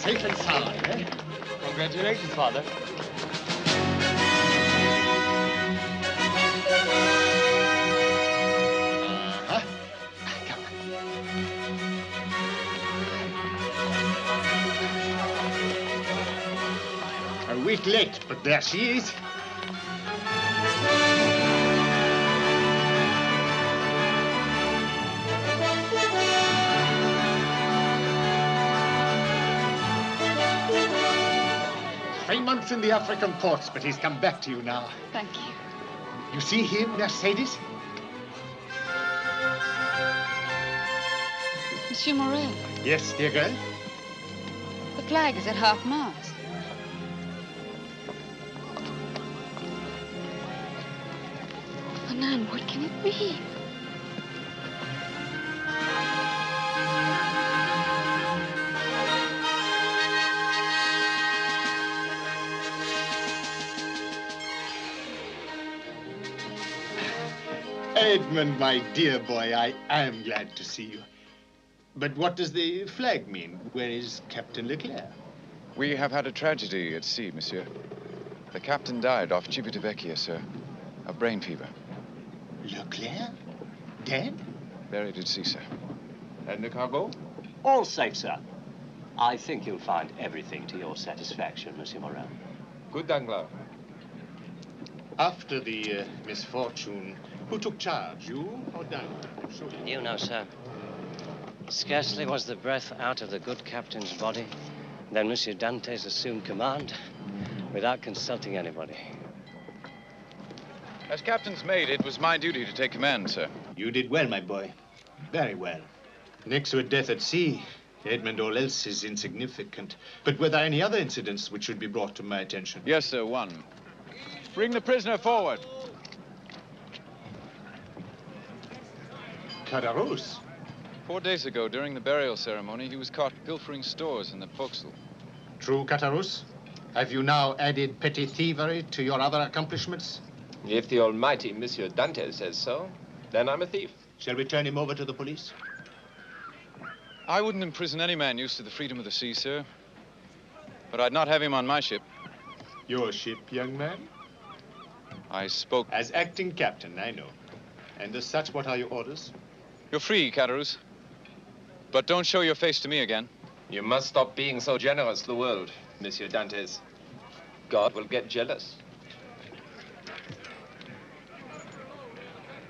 Safe and sound, eh? Congratulations, Father. Come on. A week late, but there she is. Months in the African ports, but he's come back to you now. Thank you. You see him, Mercedes? Monsieur Morel. Yes, dear girl? The flag is at half-mast. Oh, Nan, what can it be? Edmund, my dear boy, I am glad to see you. But what does the flag mean? Where is Captain Leclerc? We have had a tragedy at sea, monsieur. The captain died off Civitavecchia, sir, of brain fever. Leclerc? Dead? Buried at sea, sir. And the cargo? All safe, sir. I think you'll find everything to your satisfaction, Monsieur Morel. Good, Danglars. After the misfortune, who took charge, you or Danglars? Sure. You know, sir. Scarcely was the breath out of the good captain's body than Monsieur Dantes assumed command without consulting anybody. As captain's mate, it was my duty to take command, sir. You did well, my boy. Very well. Next to a death at sea, Edmund, all else is insignificant. But were there any other incidents which should be brought to my attention? Yes, sir, one. Bring the prisoner forward. Cadarus? 4 days ago, during the burial ceremony, he was caught pilfering stores in the forecastle. True, Cadarus? Have you now added petty thievery to your other accomplishments? If the almighty Monsieur Dante says so, then I'm a thief. Shall we turn him over to the police? I wouldn't imprison any man used to the freedom of the sea, sir. But I'd not have him on my ship. Your ship, young man? I spoke... As acting captain, I know. And as such, what are your orders? You're free, Cadarus. But don't show your face to me again. You must stop being so generous to the world, Monsieur Dantes. God will get jealous.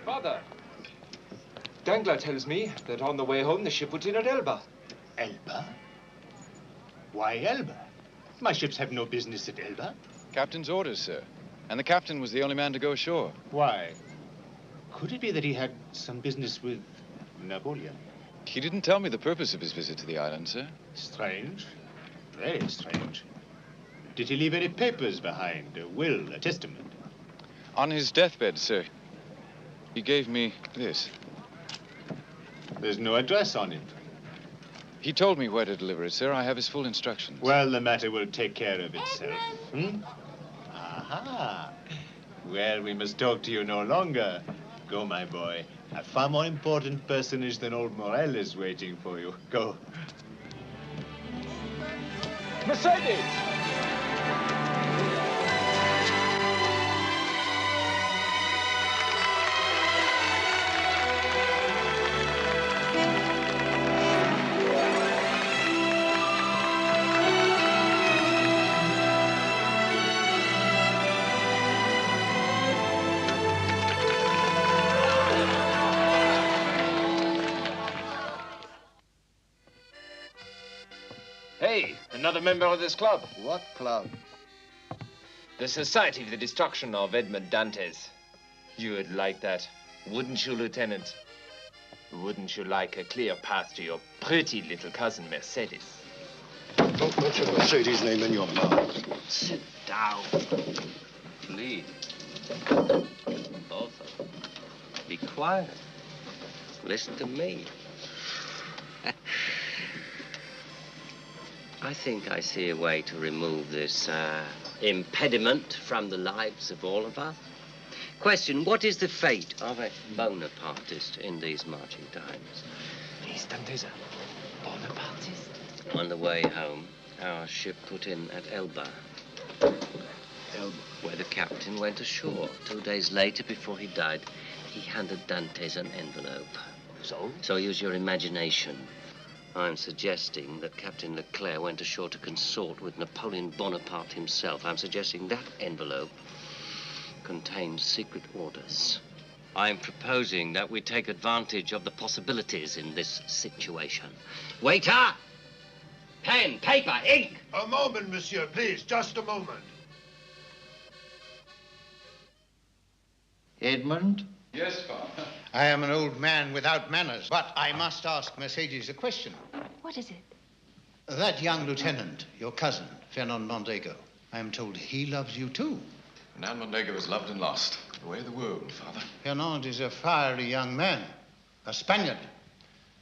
Father, Danglars tells me that on the way home the ship was in at Elba. Elba? Why Elba? My ships have no business at Elba. Captain's orders, sir. And the captain was the only man to go ashore. Why? Could it be that he had some business with Napoleon? He didn't tell me the purpose of his visit to the island, sir. Strange. Very strange. Did he leave any papers behind? A will, a testament? On his deathbed, sir. He gave me this. There's no address on it. He told me where to deliver it, sir. I have his full instructions. Well, the matter will take care of itself. Aha. Well, we must talk to you no longer. Go, my boy. A far more important personage than old Morel is waiting for you. Go. Mercedes! Hey, another member of this club. What club? The Society for the Destruction of Edmund Dantes. You would like that, wouldn't you, Lieutenant? Wouldn't you like a clear path to your pretty little cousin, Mercedes? Don't mention Mercedes' name in your mouth. Sit down. Please. Both of them. Be quiet. Listen to me. I think I see a way to remove this impediment from the lives of all of us. Question, what is the fate of a Bonapartist in these marching times? Please, Dantes, Bonapartist. On the way home, Our ship put in at Elba, Elba. where the captain went ashore. 2 days later, before he died, he handed Dantes an envelope. So? So use your imagination. I'm suggesting that Captain Leclerc went ashore to consort with Napoleon Bonaparte himself. I'm suggesting that envelope contains secret orders. I'm proposing that we take advantage of the possibilities in this situation. Waiter! Pen, paper, ink! A moment, monsieur, please. Just a moment. Edmund? Yes, Father. I am an old man without manners, but I must ask Mercedes a question. What is it? That young lieutenant, your cousin, Fernand Mondego, I am told he loves you too. Fernand Mondego is loved and lost. The way of the world, Father. Fernand is a fiery young man, a Spaniard.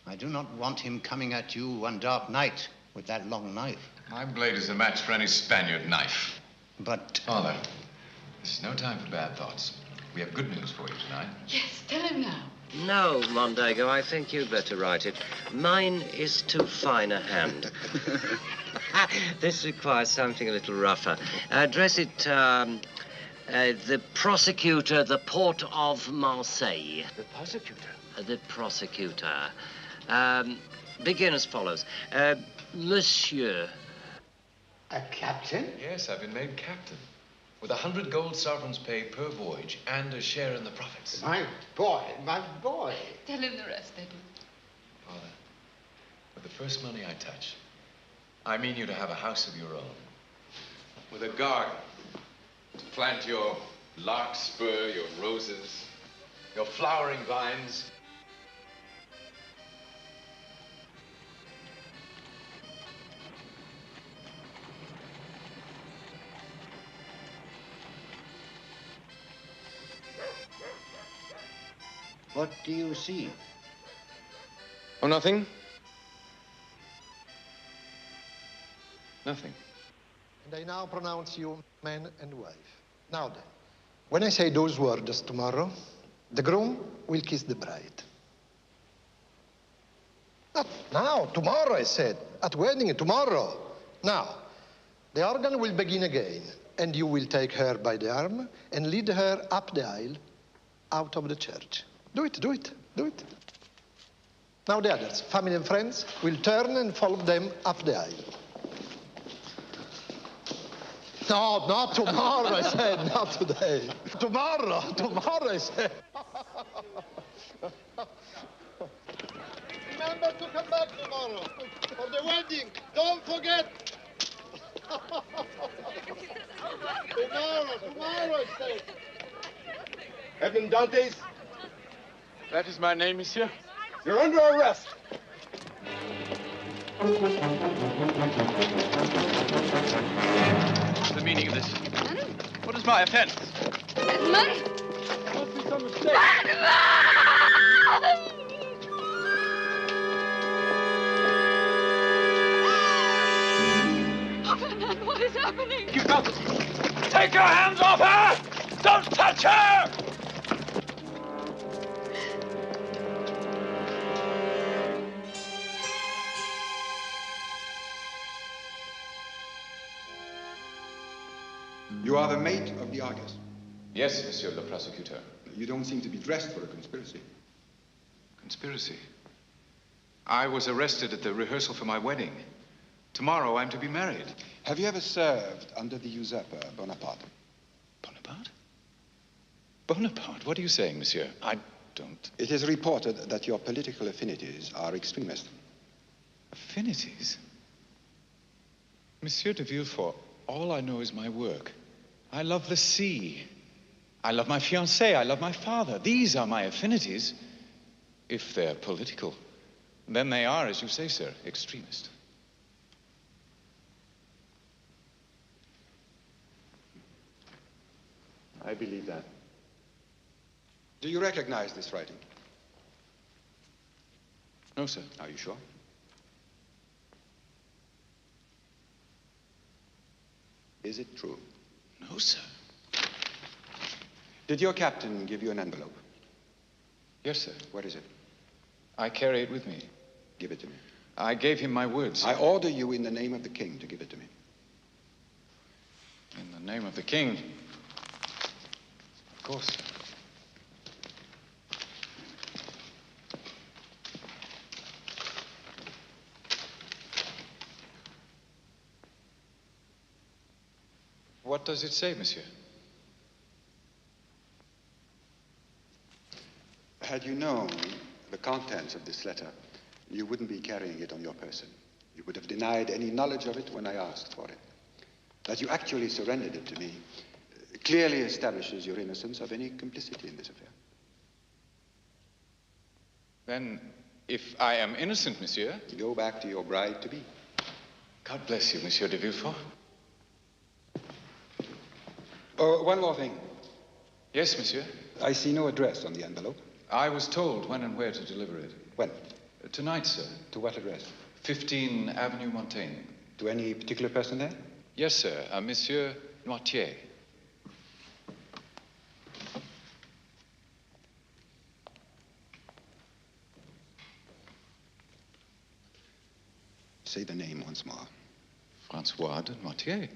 I do not want him coming at you one dark night with that long knife. My blade is a match for any Spaniard knife. But... Father, this is no time for bad thoughts. We have good news for you tonight. Yes, tell him now. No, Mondego, I think you'd better write it. Mine is too fine a hand. This requires something a little rougher. Address it, the prosecutor, the Port of Marseille. The prosecutor? The prosecutor. Begin as follows. Monsieur. A captain? Yes, I've been made captain. With 100 gold sovereigns paid per voyage and a share in the profits. My boy, my boy. Tell him the rest, Edward. Father, with the first money I touch, I mean you to have a house of your own. With a garden to plant your larkspur, your roses, your flowering vines. what do you see? Oh, nothing? Nothing. And I now pronounce you man and wife. Now then, when I say those words tomorrow, the groom will kiss the bride. Not now, tomorrow, I said. At wedding, tomorrow. Now, the organ will begin again, and you will take her by the arm and lead her up the aisle, out of the church. Do it, do it, do it. Now the others, family and friends, will turn and follow them up the aisle. No, not tomorrow, I said, not today. Tomorrow, I said. Remember to come back tomorrow for the wedding. Don't forget. Tomorrow, I said. Edmond Dantes, That is my name, monsieur. you're under arrest. What's the meaning of this? What is my offense? Edmund! Must be some mistake. Oh, Fernand, what is happening? You got it. Take your hands off her! Don't touch her! You are the mate of the Argus. Yes, monsieur le prosecutor. You don't seem to be dressed for a conspiracy. Conspiracy. I was arrested at the rehearsal for my wedding. Tomorrow I'm to be married. Have you ever served under the usurper, Bonaparte? Bonaparte? Bonaparte? What are you saying, monsieur? I don't... It is reported that your political affinities are extremist. Affinities? Monsieur de Villefort, all I know is my work. I love the sea. I love my fiancée. I love my father. These are my affinities. If they're political, then they are, as you say, sir, extremist. I believe that. Do you recognize this writing? No, sir. Are you sure? Is it true? No, sir. Did your captain give you an envelope? Yes, sir. What is it? I carry it with me. Give it to me. I gave him my word, sir. I order you in the name of the king to give it to me. In the name of the king. Of course. What does it say, monsieur? Had you known the contents of this letter, you wouldn't be carrying it on your person. You would have denied any knowledge of it when I asked for it. That you actually surrendered it to me clearly establishes your innocence of any complicity in this affair. Then, if I am innocent, monsieur... Go back to your bride-to-be. God bless you, Monsieur de Villefort. Oh, one more thing. Yes, monsieur. I see no address on the envelope. I was told when and where to deliver it. When? Tonight, sir. To what address? 15 Avenue Montaigne. To any particular person there? Yes, sir. A Monsieur Noirtier. Say the name once more. Francois de Noirtier.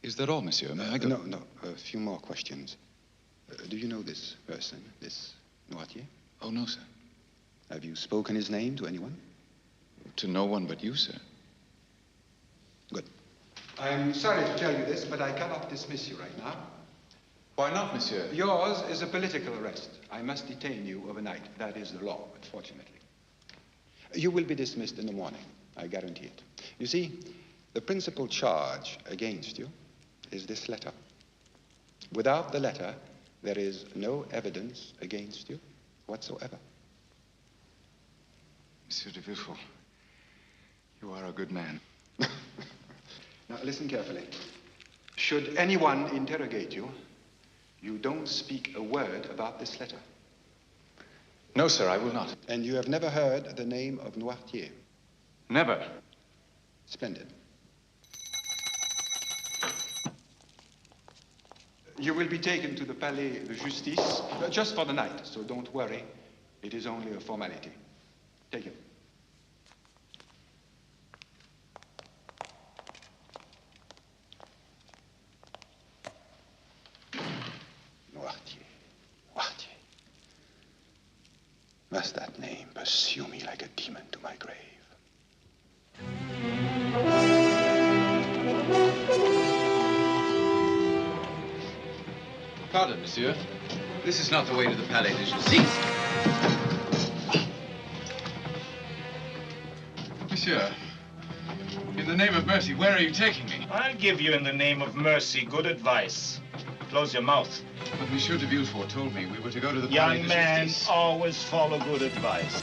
Is that all, monsieur? No. A few more questions. Do you know this person, this Noirtier? Oh, no, sir. Have you spoken his name to anyone? To no one but you, sir. Good. I'm sorry to tell you this, but I cannot dismiss you right now. Why not, monsieur? Yours is a political arrest. I must detain you overnight. That is the law, unfortunately. You will be dismissed in the morning. I guarantee it. You see, the principal charge against you is this letter. Without the letter, there is no evidence against you whatsoever. Monsieur de Villefort, you are a good man. Now, listen carefully. Should anyone interrogate you, you don't speak a word about this letter. No, sir, I will not. And you have never heard the name of Noirtier? Never. Splendid. You will be taken to the Palais de Justice just for the night, so don't worry. It is only a formality. Take him. Noirtier. Noirtier. Must that name pursue me like a demon to my grave? Pardon, monsieur. This is not the way to the Palais de Justice. Monsieur, in the name of mercy, where are you taking me? I'll give you, in the name of mercy, good advice. Close your mouth. But Monsieur de Villefort told me we were to go to the Palais Young de man, Justice. always follow good advice.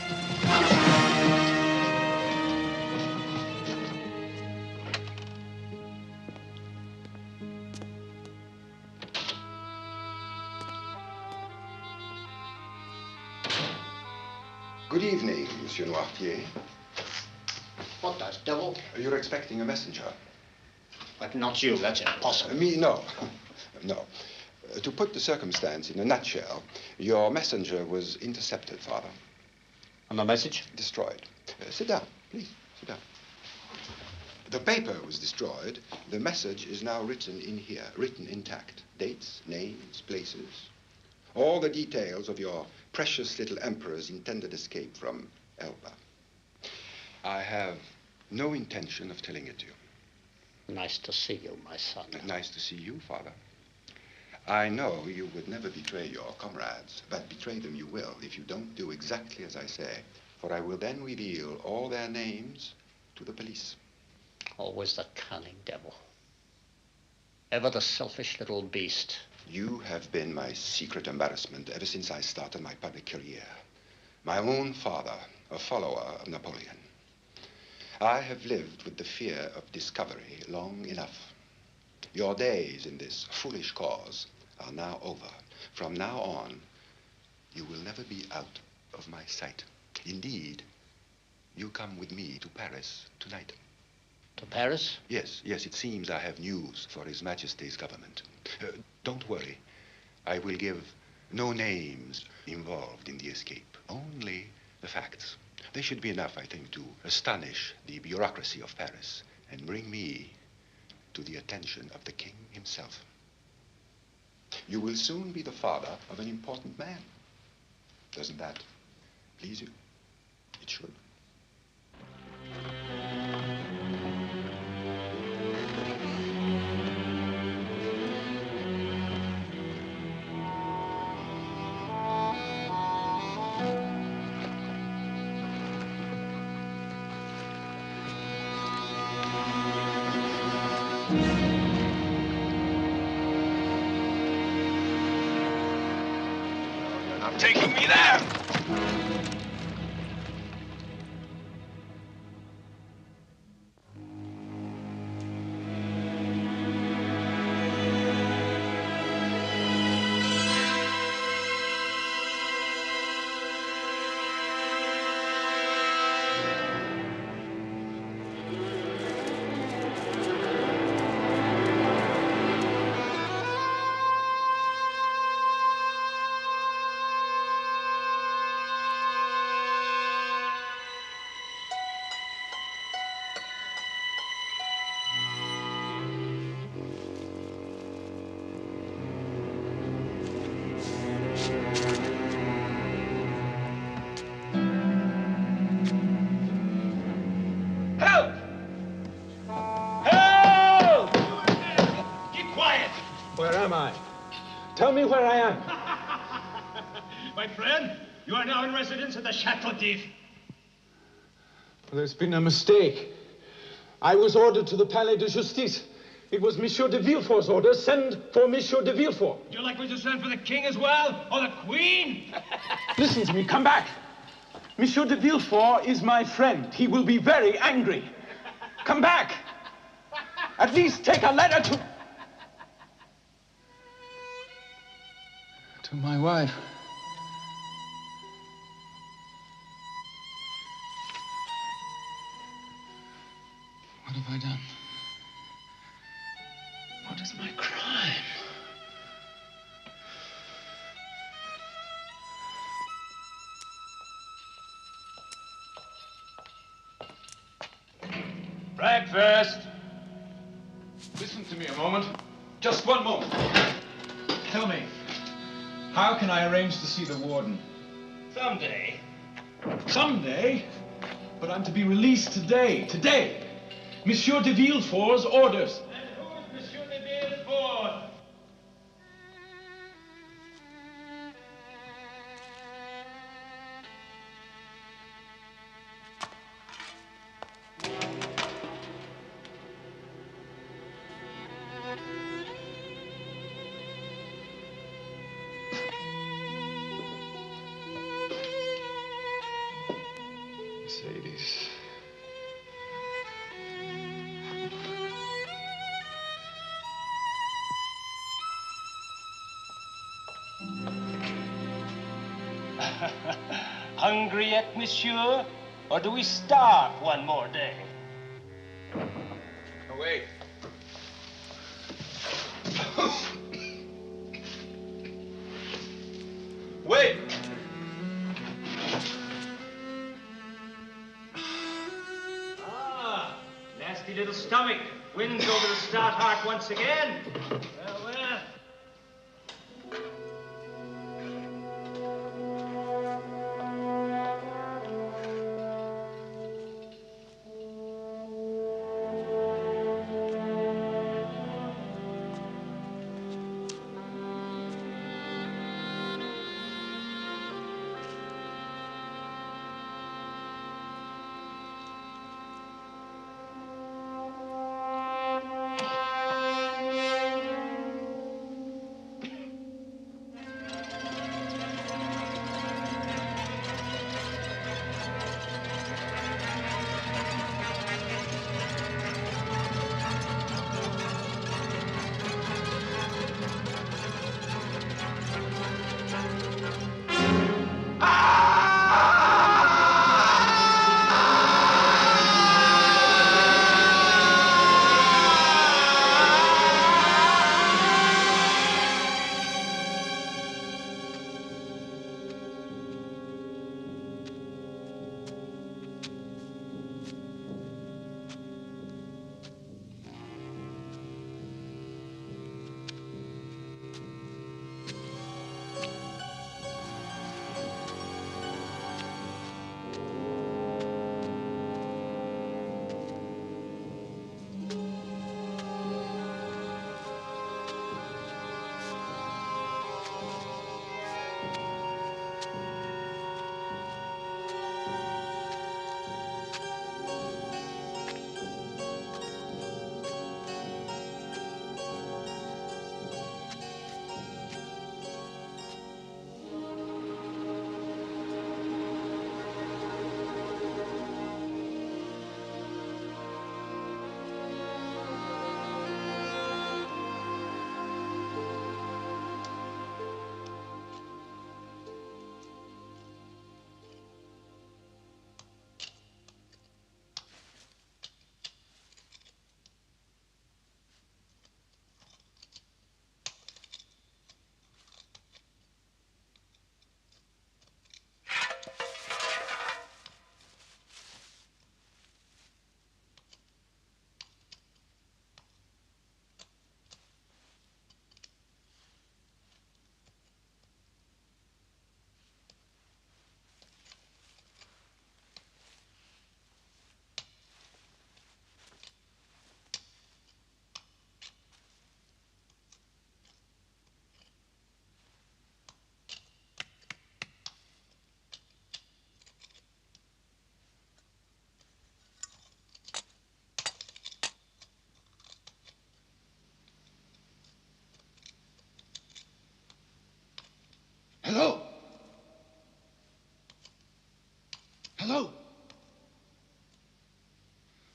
Good evening, Monsieur Noirtier. What the devil? You're expecting a messenger. But not you, that's impossible. Me, no. No. To put the circumstance in a nutshell, your messenger was intercepted, Father. And the message? Destroyed. Sit down, please. Sit down. The paper was destroyed. The message is now written in here, written intact. Dates, names, places. All the details of your precious little emperor's intended escape from Elba. I have no intention of telling it to you. Nice to see you, my son. Nice to see you, Father. I know you would never betray your comrades, but betray them you will if you don't do exactly as I say, for I will then reveal all their names to the police. Always the cunning devil. Ever the selfish little beast. You have been my secret embarrassment ever since I started my public career. My own father, a follower of Napoleon. I have lived with the fear of discovery long enough. Your days in this foolish cause are now over. From now on, you will never be out of my sight. Indeed, you come with me to Paris tonight. To Paris? Yes, it seems I have news for His Majesty's government. Don't worry. I will give no names involved in the escape. Only The facts. They should be enough, I think, to astonish the bureaucracy of Paris and bring me to the attention of the king himself. You will soon be the father of an important man. Doesn't that please you? It should. Taking me there! Where am I? Tell me where I am. My friend, you are now in residence at the Chateau d'If. There's been a mistake. I was ordered to the Palais de Justice. It was Monsieur de Villefort's order. Send for Monsieur de Villefort. Would you like me to send for the king as well? Or the queen? Listen to me. Come back. Monsieur de Villefort is my friend. He will be very angry. Come back. At least take a letter to my wife. What have I done? What is my crime? Breakfast. Listen to me a moment. Just one moment. Tell me, how can I arrange to see the warden? Someday. Someday? But I'm to be released today. Today. Monsieur de Villefort's orders. And who's Monsieur de Villefort? Mercedes. Hungry yet, monsieur? Or do we starve one more day? Oh, wait. Wait! Ah, nasty little stomach. Wins over the stout heart once again. Well, well.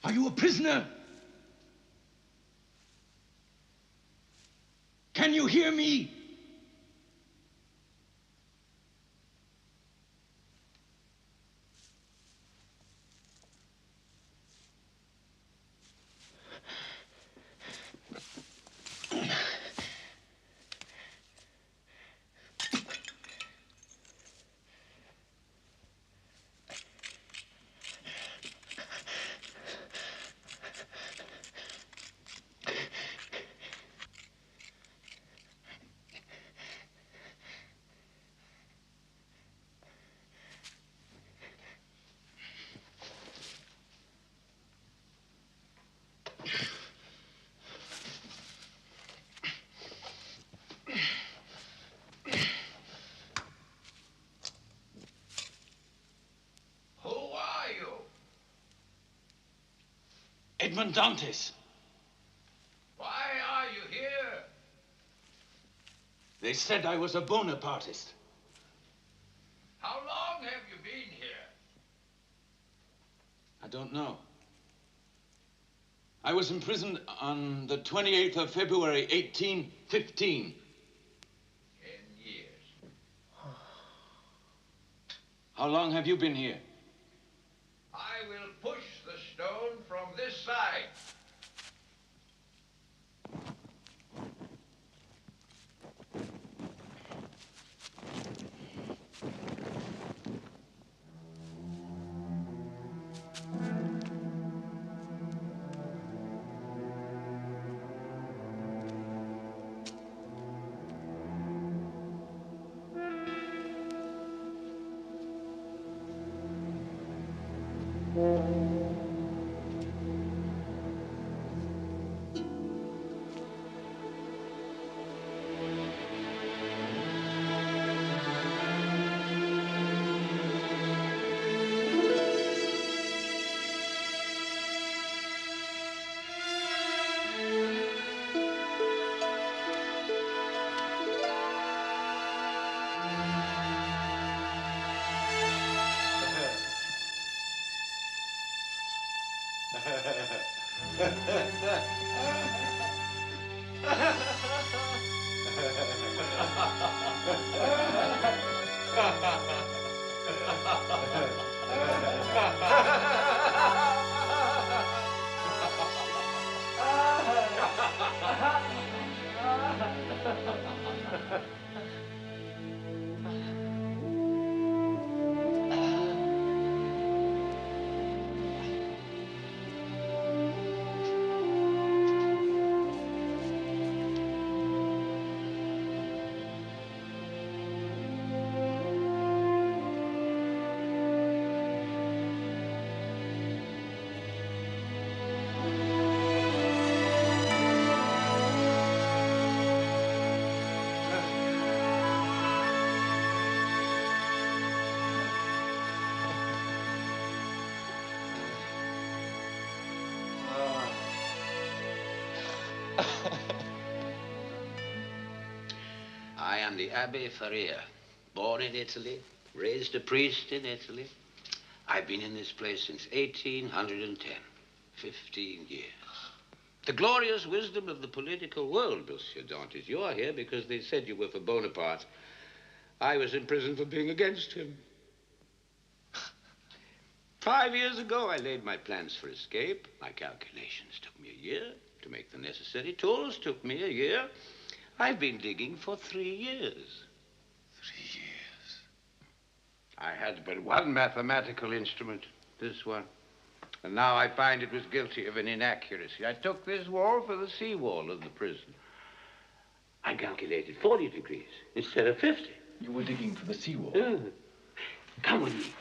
Are you a prisoner? Can you hear me? Edmond Dantes. Why are you here? They said I was a Bonapartist. How long have you been here? I don't know. I was imprisoned on the 28th of February, 1815. 10 years. How long have you been here? I will push the stone from this side. I am the Abbe Faria, born in Italy, raised a priest in Italy. I've been in this place since 1810, 15 years. The glorious wisdom of the political world, Monsieur Dantes. You are here because they said you were for Bonaparte. I was in prison for being against him. 5 years ago, I laid my plans for escape. My calculations took me a year. To make the necessary tools took me a year. I've been digging for 3 years. 3 years. I had but one mathematical instrument, this one. And now I find it was guilty of an inaccuracy. I took this wall for the seawall of the prison. I calculated 40 degrees instead of 50. You were digging for the seawall? Come with me.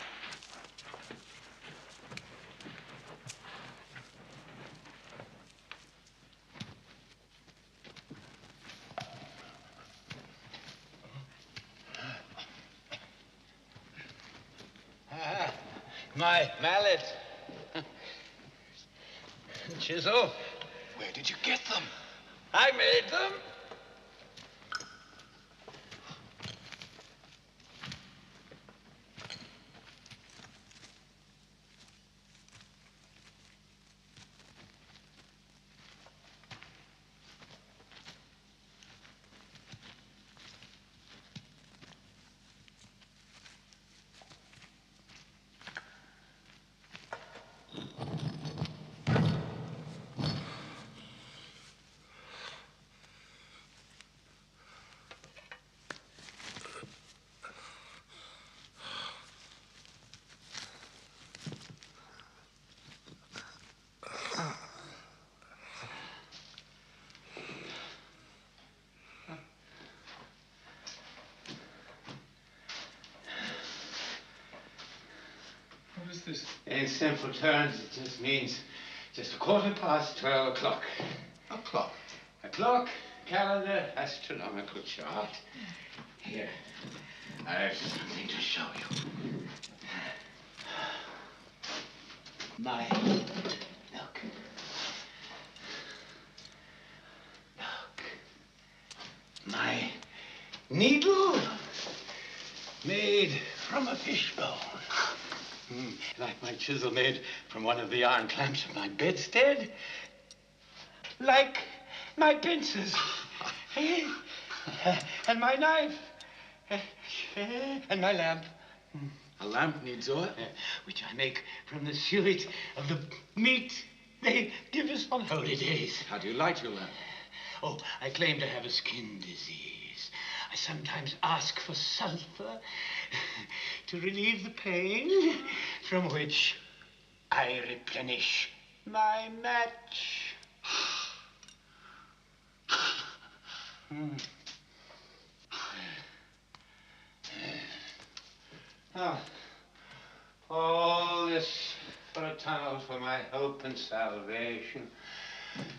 My mallet. Chisel. Where did you get them? I made them. this? In simple terms, it just means just a 12:15. A clock? A clock, calendar, astronomical chart. Here, I have something to show you. Look. My needle made from a fishbone. Like my chisel made from one of the iron clamps of my bedstead. Like my pincers. And my knife. And my lamp. A lamp needs oil? Which I make from the suet of the meat they give us on holidays. How do you light your lamp? Oh, I claim to have a skin disease. I sometimes ask for sulfur to relieve the pain, from which I replenish my match. Oh, all this for a tunnel for my hope and salvation.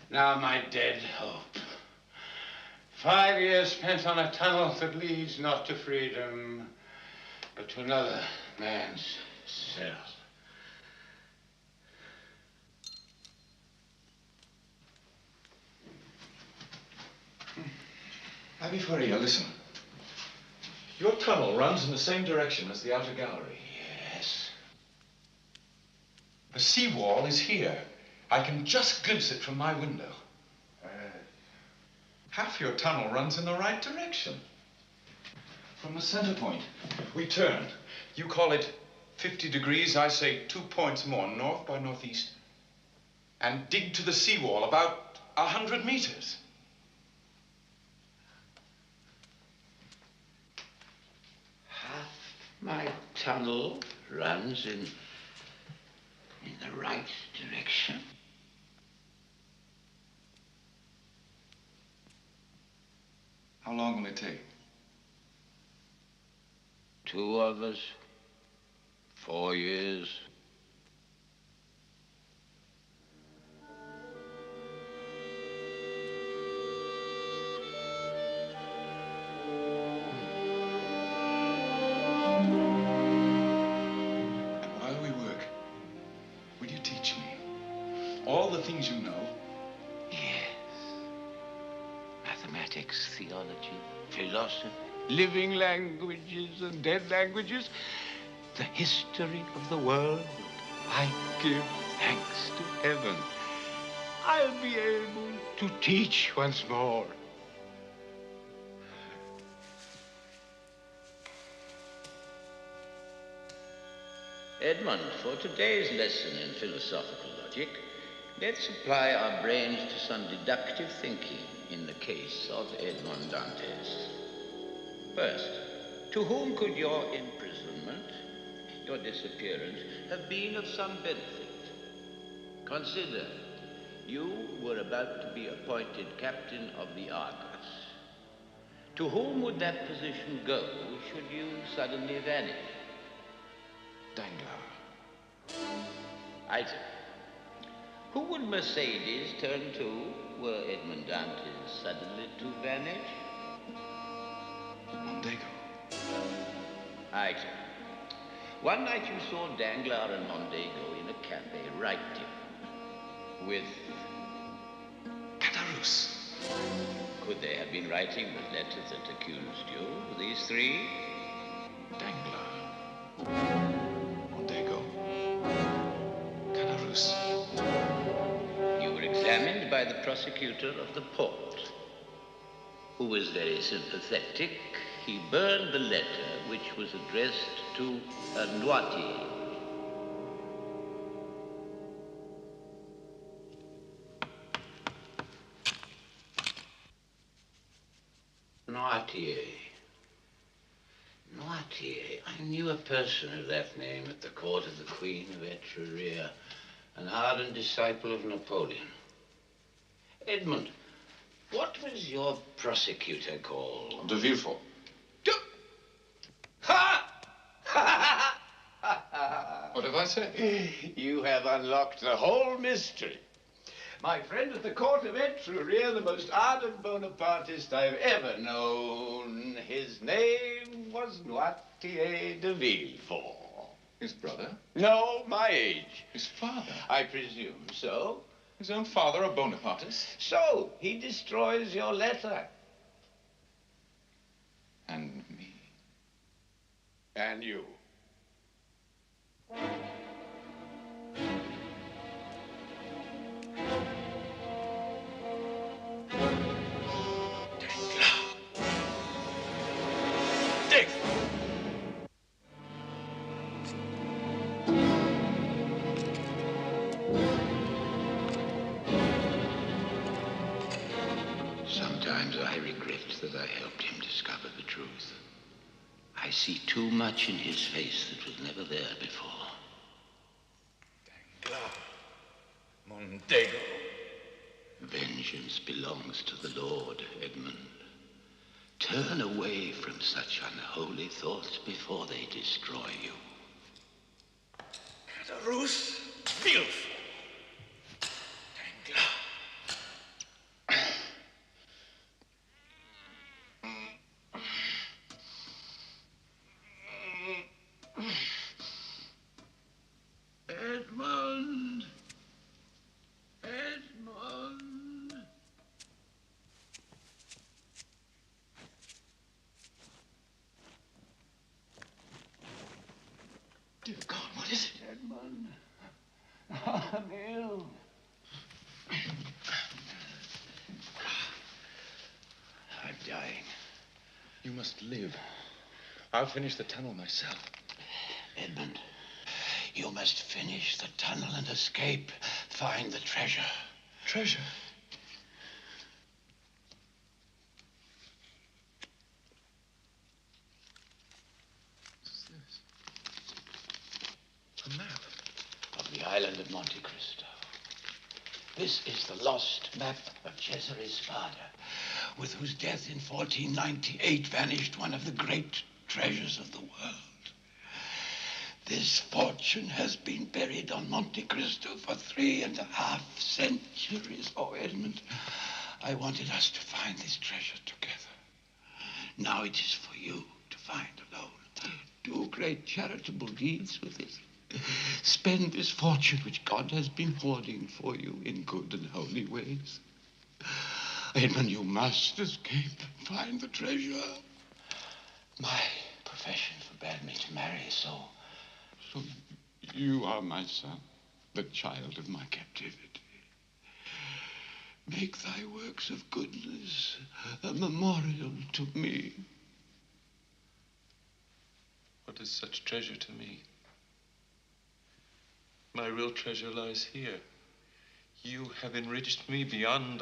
Now my dead hope. 5 years spent on a tunnel that leads not to freedom, but to another man's cell. Abbe Faria, listen. Your tunnel runs in the same direction as the outer gallery. Yes. The seawall is here. I can just glimpse it from my window. Half your tunnel runs in the right direction. From the center point, we turn. You call it 50 degrees, I say 2 points more, north by northeast, and dig to the seawall about 100 meters. Half my tunnel runs in the right direction. How long will it take? 2 of us, 4 years. And while we work, will you teach me all the things you know? Yes. Mathematics, theology, philosophy, living languages and dead languages, the history of the world. I give thanks to heaven. I'll be able to teach once more. Edmund, for today's lesson in philosophical logic, let's apply our brains to some deductive thinking in the case of Edmond Dantes. First, to whom could your imprisonment, your disappearance, have been of some benefit? Consider, you were about to be appointed captain of the Argus. To whom would that position go should you suddenly vanish? Danglars. Item. Who would Mercedes turn to were Edmond Dantes suddenly to vanish? Mondego. Item. One night you saw Danglars and Mondego in a cafe writing with Caderousse. Could they have been writing the letter that accused you, these three? Danglars. Mondego. Caderousse. You were examined by the prosecutor of the port, who was very sympathetic. He burned the letter which was addressed to a Noirtier. Noirtier. Noirtier. I knew a person of that name at the court of the Queen of Etruria, an ardent disciple of Napoleon. Edmund, what was your prosecutor called? De Villefort. Ha! What have What? You have unlocked the whole mystery. My friend at the court of Etruria, the most ardent Bonapartist I've ever known. His name was Noirtier de Villefort. His brother? No, my age. His father? I presume so. His own father, a Bonapartist? So, he destroys your letter. And me. And you. Sometimes I regret that I helped him discover the truth. I see too much in his face that was never there before. Montego. Vengeance belongs to the Lord, Edmund. Turn away from such unholy thoughts before they destroy you. Caderousse Villefort. Edmund! Edmund! Dear God, what is it? Edmund. I'm ill. I'm dying. You must live. I'll finish the tunnel myself. Edmund, you must finish the tunnel and escape. Find the treasure. Treasure? What's this? A map. Of the island of Monte Kristo. This is the lost map of Cesare's father, with whose death in 1498 vanished one of the great treasures of the world. This fortune has been buried on Monte Kristo for 3.5 centuries. Oh, Edmund, I wanted us to find this treasure together. Now it is for you to find alone. Do great charitable deeds with it. Spend this fortune which God has been hoarding for you in good and holy ways. Edmund, you must escape. Find the treasure. My profession forbade me to marry, so you are my son, the child of my captivity. Make thy works of goodness a memorial to me. What is such treasure to me? My real treasure lies here. You have enriched me beyond...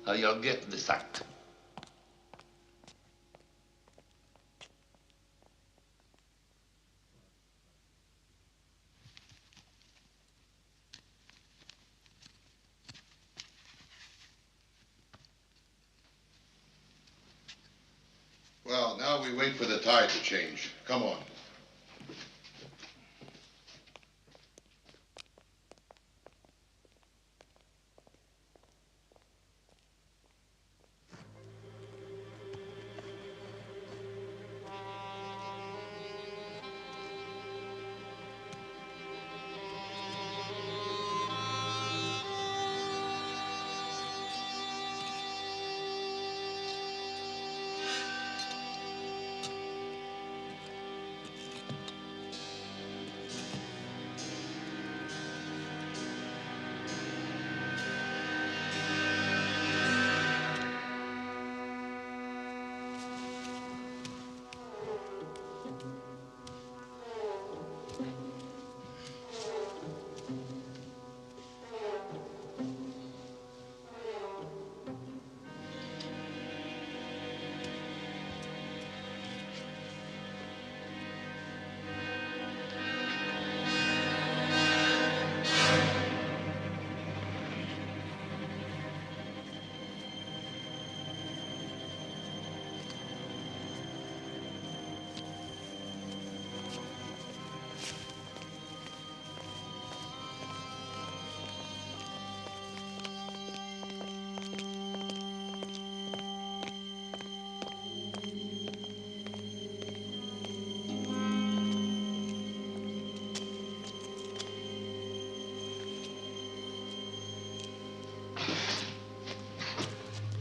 or you'll get the sack. Well, now we wait for the tide to change. Come on.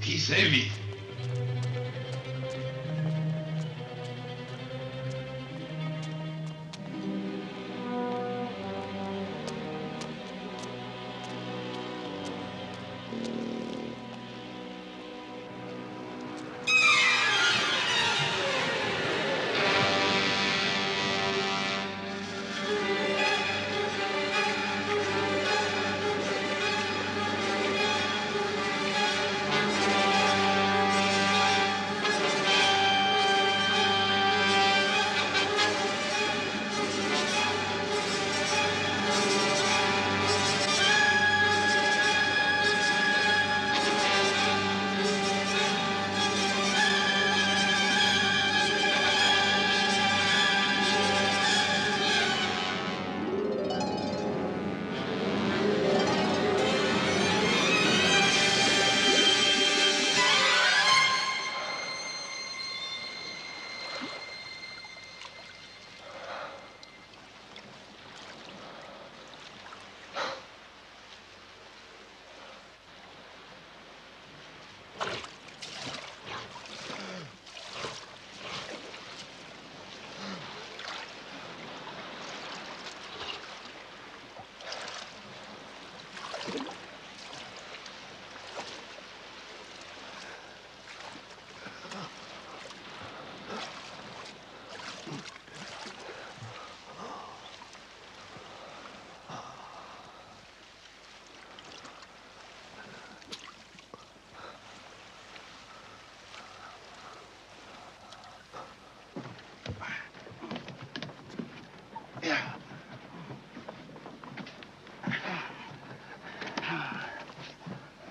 He's heavy.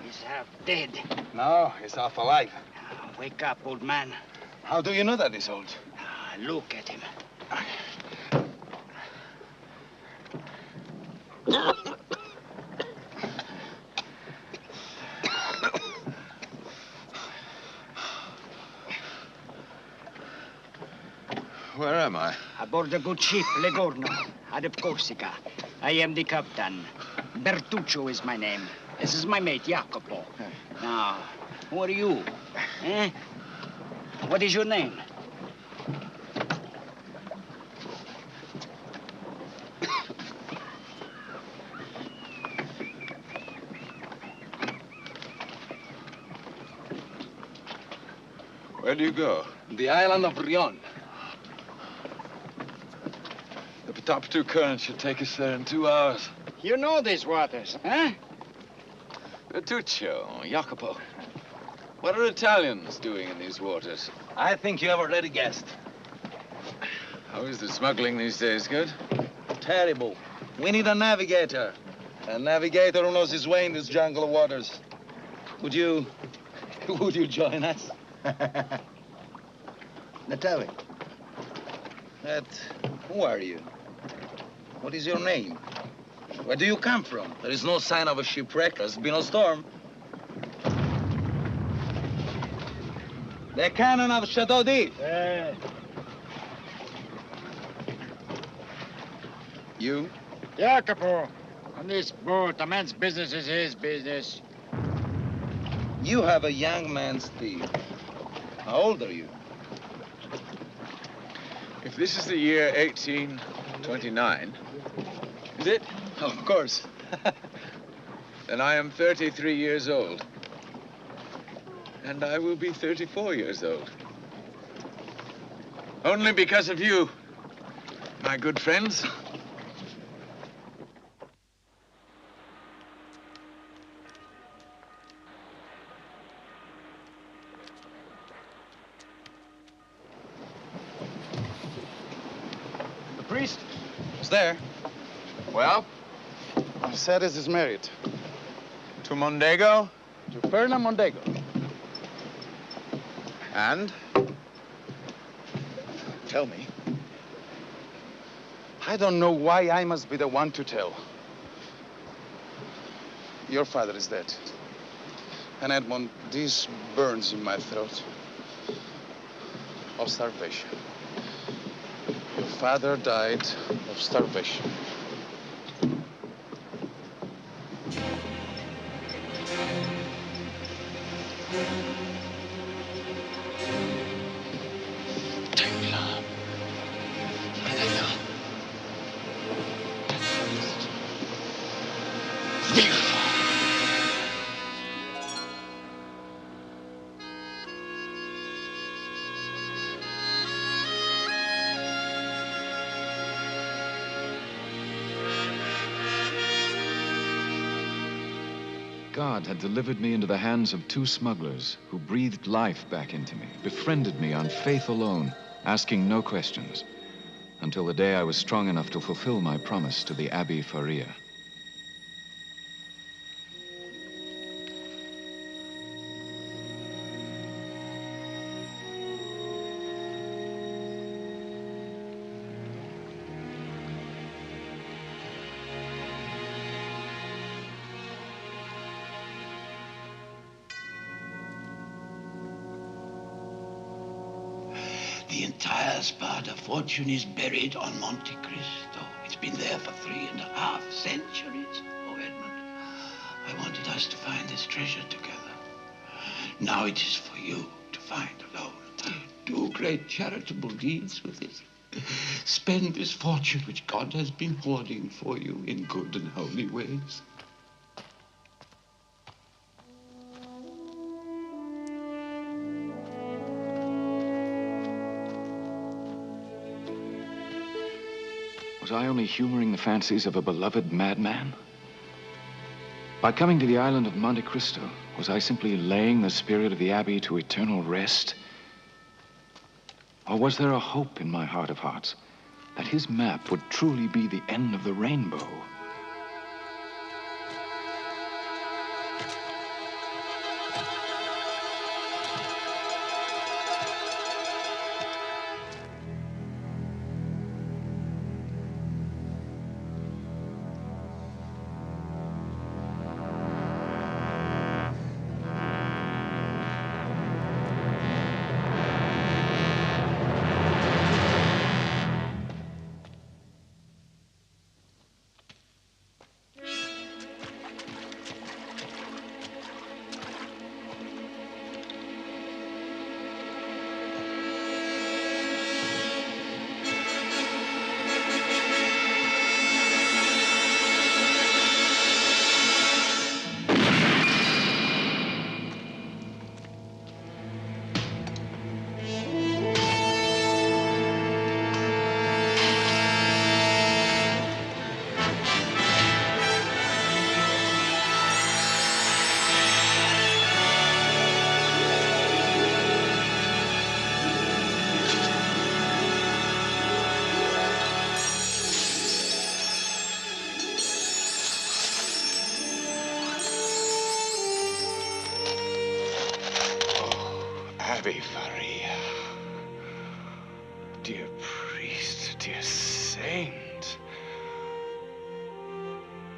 He's half dead. No, he's half alive. Wake up, old man. How do you know that he's old? Look at him. Where am I? Aboard a good ship, Legorno, out of Corsica. I am the captain. Bertuccio is my name. This is my mate, Jacopo. Now, who are you? Eh? What is your name? Where do you go? The island of Rion. The top two currents should take us there in 2 hours. You know these waters, huh? Bertuccio, Jacopo. What are Italians doing in these waters? I think you have already guessed. How is the smuggling these days? Good? Terrible. We need a navigator. A navigator who knows his way in this jungle of waters. Would you join us? Now tell me, who are you? What is your name? Where do you come from? There is no sign of a shipwreck. There's been a storm. The cannon of Chateau d'If. You? Jacopo, on this boat, a man's business is his business. You have a young man's speed. How old are you? If this is the year 1829, is it? Of course. Then I am 33 years old. And I will be 34 years old. Only because of you, my good friends. The priest was there. Well? Mercedes is married. To Mondego? To Perla Mondego. And? Tell me. I don't know why I must be the one to tell. Your father is dead. And Edmond, this burns in my throat. Of starvation. Your father died of starvation. God had delivered me into the hands of two smugglers who breathed life back into me, befriended me on faith alone, asking no questions, until the day I was strong enough to fulfill my promise to the Abbé Faria. The entire Spada fortune is buried on Monte Kristo. It's been there for 3.5 centuries. Oh, Edmund, I wanted us to find this treasure together. Now it is for you to find alone. Do great charitable deeds with it. Spend this fortune which God has been hoarding for you in good and holy ways. Was I only humoring the fancies of a beloved madman? By coming to the island of Monte Kristo, was I simply laying the spirit of the Abbey to eternal rest? Or was there a hope in my heart of hearts that his map would truly be the end of the rainbow? Abbe Faria. Dear priest, dear saint.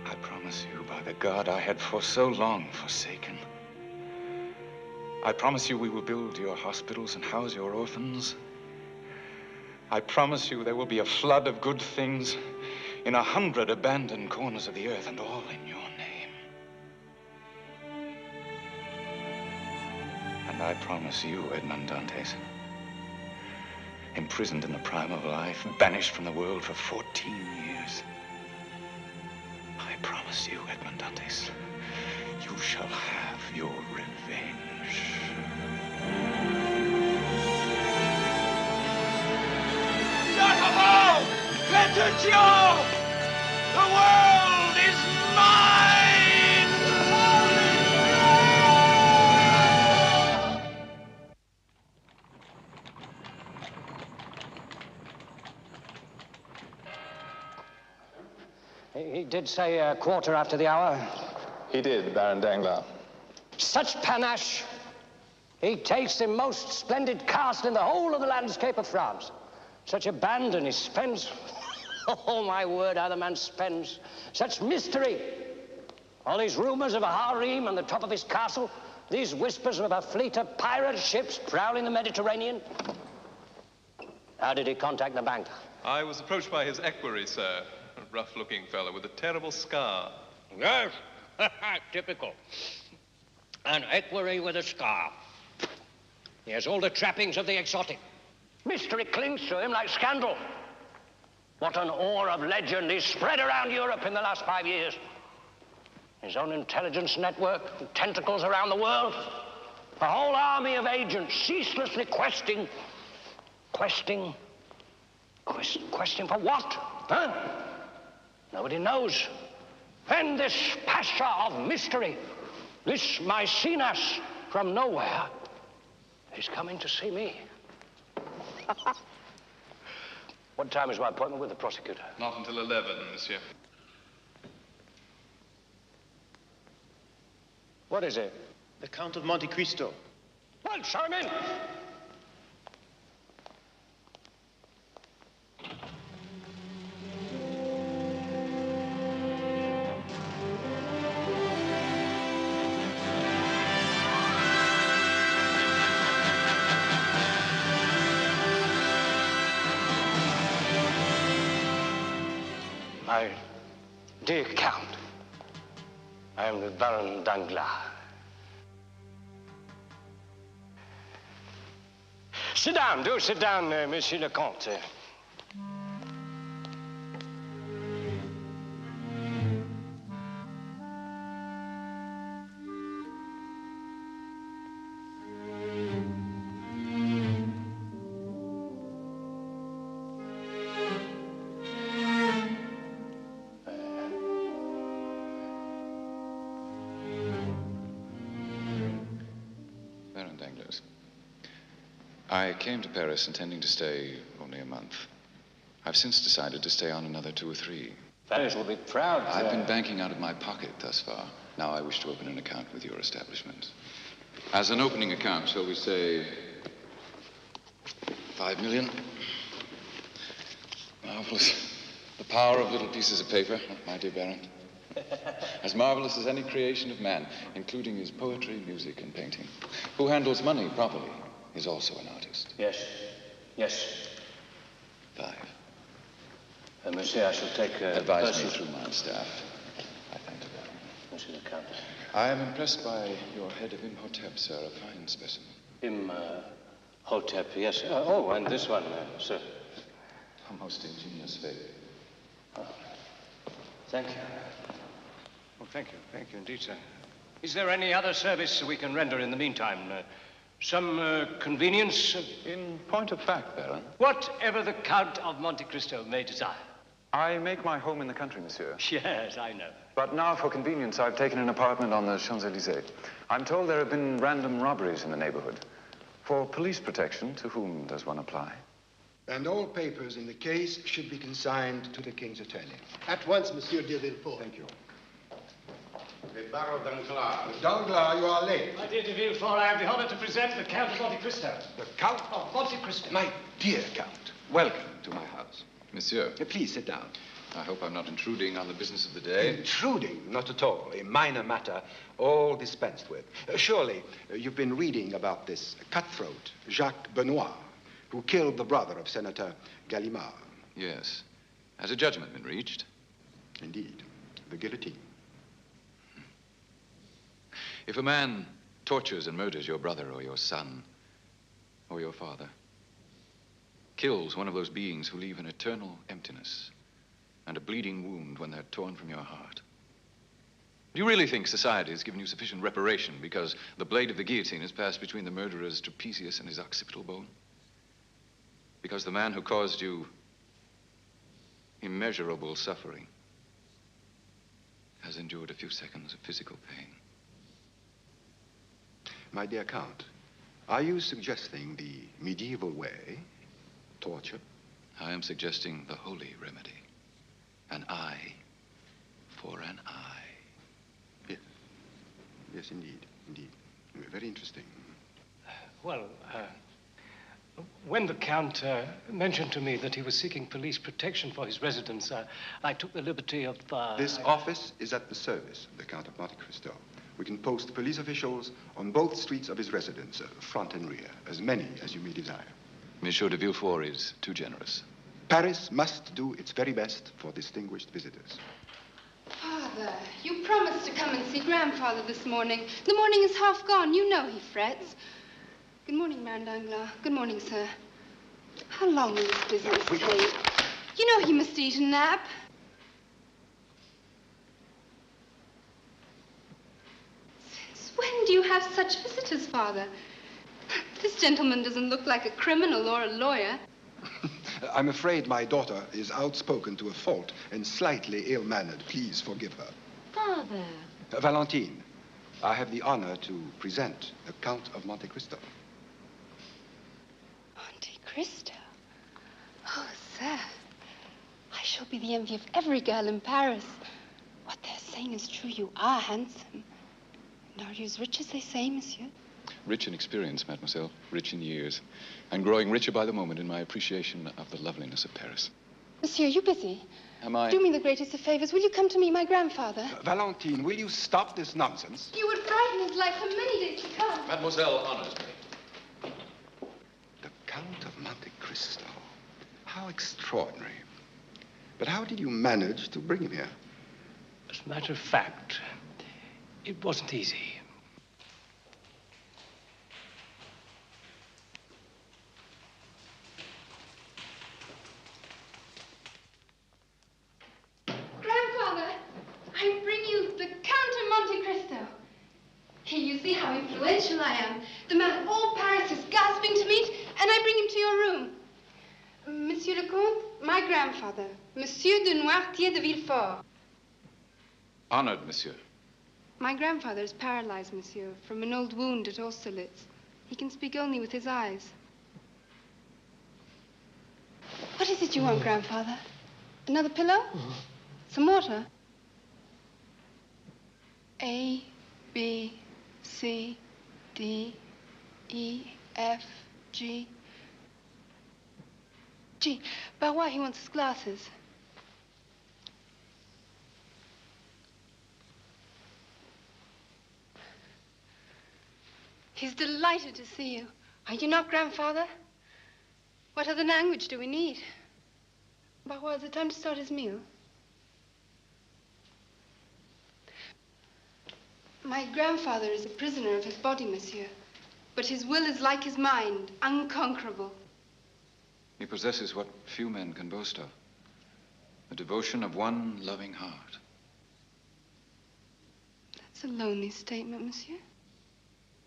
I promise you by the God I had for so long forsaken. I promise you we will build your hospitals and house your orphans. I promise you there will be a flood of good things in 100 abandoned corners of the earth, and all in your name. And I promise you, Edmond Dantes, imprisoned in the prime of life, banished from the world for 14 years. I promise you, Edmond Dantes, you shall have your revenge. Jacopo! Petruccio! The world is mine! He did say a quarter after the hour. He did, Baron Danglars. Such panache! He takes the most splendid castle in the whole of the landscape of France. Such abandon he spends. Oh, my word, how the man spends. Such mystery. All these rumors of a harem on the top of his castle. These whispers of a fleet of pirate ships prowling the Mediterranean. How did he contact the bank? I was approached by his equerry, sir. A rough-looking fellow with a terrible scar. Yes, typical. An equerry with a scar. He has all the trappings of the exotic. Mystery clings to him like scandal. What an aura of legend he's spread around Europe in the last 5 years. His own intelligence network, tentacles around the world. A whole army of agents ceaselessly questing for what? Huh? Nobody knows. And this pasha of mystery, this Maecenas from nowhere, is coming to see me. What time is my appointment with the prosecutor? Not until 11, monsieur. What is it? The Count of Monte Kristo. Well, show him in. My dear Count, I am the Baron Danglars. Sit down, do sit down, Monsieur le Comte. Baron Danglars, I came to Paris intending to stay only a month. I've since decided to stay on another 2 or 3. Paris will be proud. I've been banking out of my pocket thus far. Now I wish to open an account with your establishment. As an opening account, shall we say 5 million? Marvelous. The power of little pieces of paper, my dear Baron. As marvelous as any creation of man, including his poetry, music, and painting. Who handles money properly is also an artist. Yes, yes. 5. Monsieur, I shall take Advise me through my staff. I thank you, Baron. Monsieur the Count. I am impressed by your head of Imhotep, sir. A fine specimen. Imhotep, yes. Oh, and this one, sir. A most ingenious fate. Thank you. Oh, thank you indeed, sir. Is there any other service we can render in the meantime? Some convenience? In point of fact, Baron. Whatever the Count of Monte Kristo may desire. I make my home in the country, monsieur. Yes, I know. But now, for convenience, I've taken an apartment on the Champs-Élysées. I'm told there have been random robberies in the neighborhood. For police protection, to whom does one apply? And all papers in the case should be consigned to the King's attorney. At once, Monsieur de Villefort. Thank you. The Barrow Danglars. Danglars, you are late. My dear de Villefort, I have the honor to present the Count of Monte Kristo. The Count? Of Monte Kristo. My dear Count, welcome to my house. Monsieur. Please sit down. I hope I'm not intruding on the business of the day. Intruding? Not at all. A minor matter, all dispensed with. Surely, you've been reading about this cutthroat, Jacques Benoit, who killed the brother of Senator Gallimard. Yes. Has a judgment been reached? Indeed. The guillotine. If a man tortures and murders your brother or your son or your father, kills one of those beings who leave an eternal emptiness and a bleeding wound when they're torn from your heart, do you really think society has given you sufficient reparation because the blade of the guillotine has passed between the murderer's trapezius and his occipital bone? Because the man who caused you immeasurable suffering has endured a few seconds of physical pain? My dear Count, are you suggesting the medieval way, torture? I am suggesting the holy remedy. An eye for an eye. Yes. Yes, indeed. Indeed. Very interesting. Well, when the Count mentioned to me that he was seeking police protection for his residence, I took the liberty of... This office is at the service of the Count of Monte Kristo. We can post police officials on both streets of his residence, front and rear, as many as you may desire. Monsieur de Villefort is too generous. Paris must do its very best for distinguished visitors. Father, you promised to come and see Grandfather this morning. The morning is half gone. You know he frets. Good morning, Baron Danglars. Good morning, sir. How long will this business take? You know he must eat a nap. Since when do you have such visitors, Father? This gentleman doesn't look like a criminal or a lawyer. I'm afraid my daughter is outspoken to a fault and slightly ill-mannered. Please forgive her. Father. Valentine, I have the honor to present the Count of Monte Kristo. Monte Kristo? Oh, sir. I shall be the envy of every girl in Paris. What they're saying is true. You are handsome. And are you as rich as they say, monsieur? Rich in experience, mademoiselle. Rich in years. And growing richer by the moment in my appreciation of the loveliness of Paris. Monsieur, you busy? Am I? Do me the greatest of favors. Will you come to meet my grandfather? Valentine, will you stop this nonsense? You would frighten his life for many days to come. Mademoiselle honors me. The Count of Monte Kristo. How extraordinary. But how did you manage to bring him here? As a matter of fact, it wasn't easy. Grandfather, I bring you the Count of Monte Kristo. Here you see how influential I am. The man all Paris is gasping to meet, and I bring him to your room. Monsieur le Comte, my grandfather, Monsieur de Noirtier de Villefort. Honored, monsieur. My grandfather is paralyzed, monsieur, from an old wound at Austerlitz. He can speak only with his eyes. What is it you want, grandfather? Another pillow? Some water? A, B, C, D, E, F, G. G. But why he wants his glasses? He's delighted to see you. Are you not, grandfather? What other language do we need? Barrois, is it time to start his meal? My grandfather is a prisoner of his body, monsieur. But his will is like his mind, unconquerable. He possesses what few men can boast of. The devotion of one loving heart. That's a lonely statement, monsieur.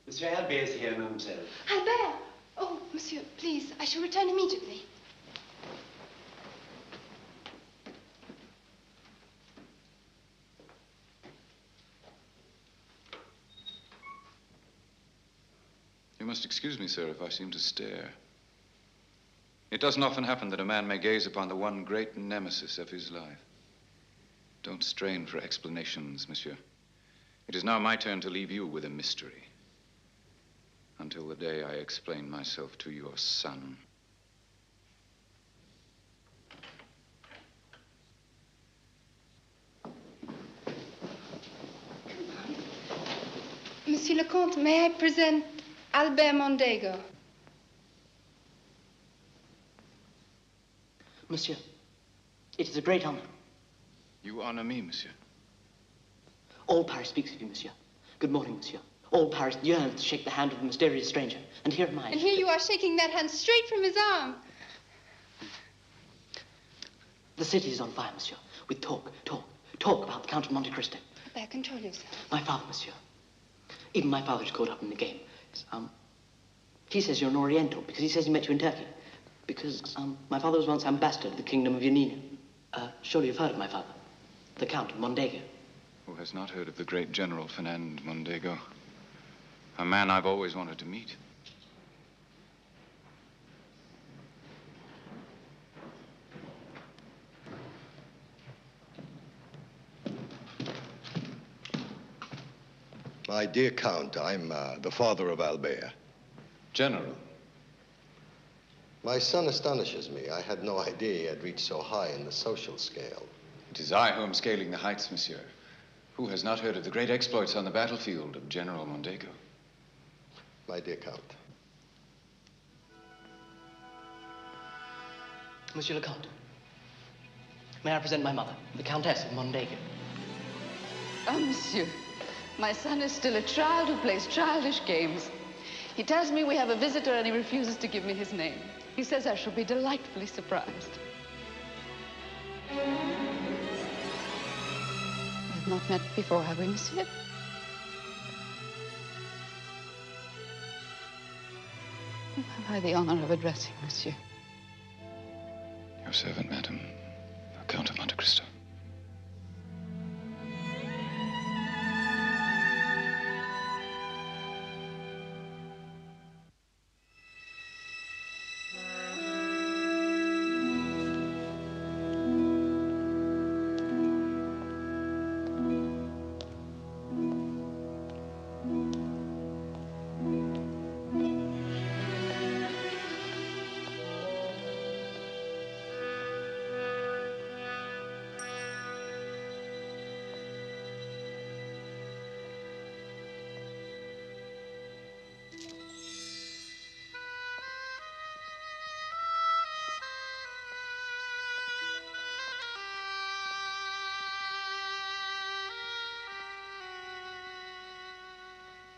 Monsieur Albert is here, mademoiselle. Albert! Oh, monsieur, please, I shall return immediately. You must excuse me, sir, if I seem to stare. It doesn't often happen that a man may gaze upon the one great nemesis of his life. Don't strain for explanations, monsieur. It is now my turn to leave you with a mystery. Until the day I explain myself to your son. Monsieur le Comte, may I present Albert Mondego? Monsieur, it is a great honor. You honor me, monsieur. All Paris speaks of you, monsieur. Good morning, monsieur. All Paris yearns to shake the hand of the mysterious stranger. And here am I. And here you are shaking that hand straight from his arm. The city is on fire, monsieur. With talk about the Count of Monte Kristo. There, control yourself. My father, monsieur. Even my father is caught up in the game. He says you're an Oriental because he says he met you in Turkey. Because my father was once ambassador to the kingdom of Yanina. Surely you've heard of my father, the Count of Mondego. Who has not heard of the great General Fernand Mondego? A man I've always wanted to meet. My dear Count, I'm the father of Albert. General. My son astonishes me. I had no idea he had reached so high in the social scale. It is I who am scaling the heights, monsieur. Who has not heard of the great exploits on the battlefield of General Mondego? My dear Count. Monsieur le Comte, may I present my mother, the Countess of Mondego? Oh, monsieur, my son is still a child who plays childish games. He tells me we have a visitor and he refuses to give me his name. He says I shall be delightfully surprised. We have not met before, have we, monsieur? Who have I the honor of addressing, monsieur? Your servant, madam, the Count of Monte Kristo.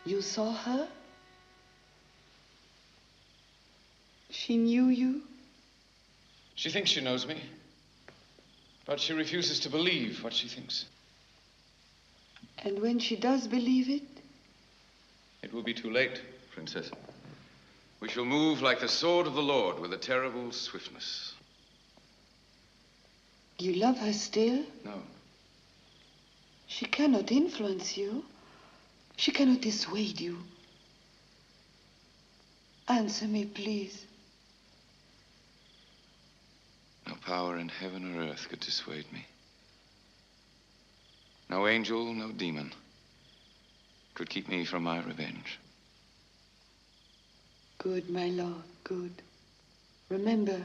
You saw her? She knew you? She thinks she knows me, but she refuses to believe what she thinks. And when she does believe it? It will be too late, Princess. We shall move like the sword of the Lord with a terrible swiftness. You love her still? No. She cannot influence you. She cannot dissuade you. Answer me, please. No power in heaven or earth could dissuade me. No angel, no demon could keep me from my revenge. Good, my lord, good. Remember,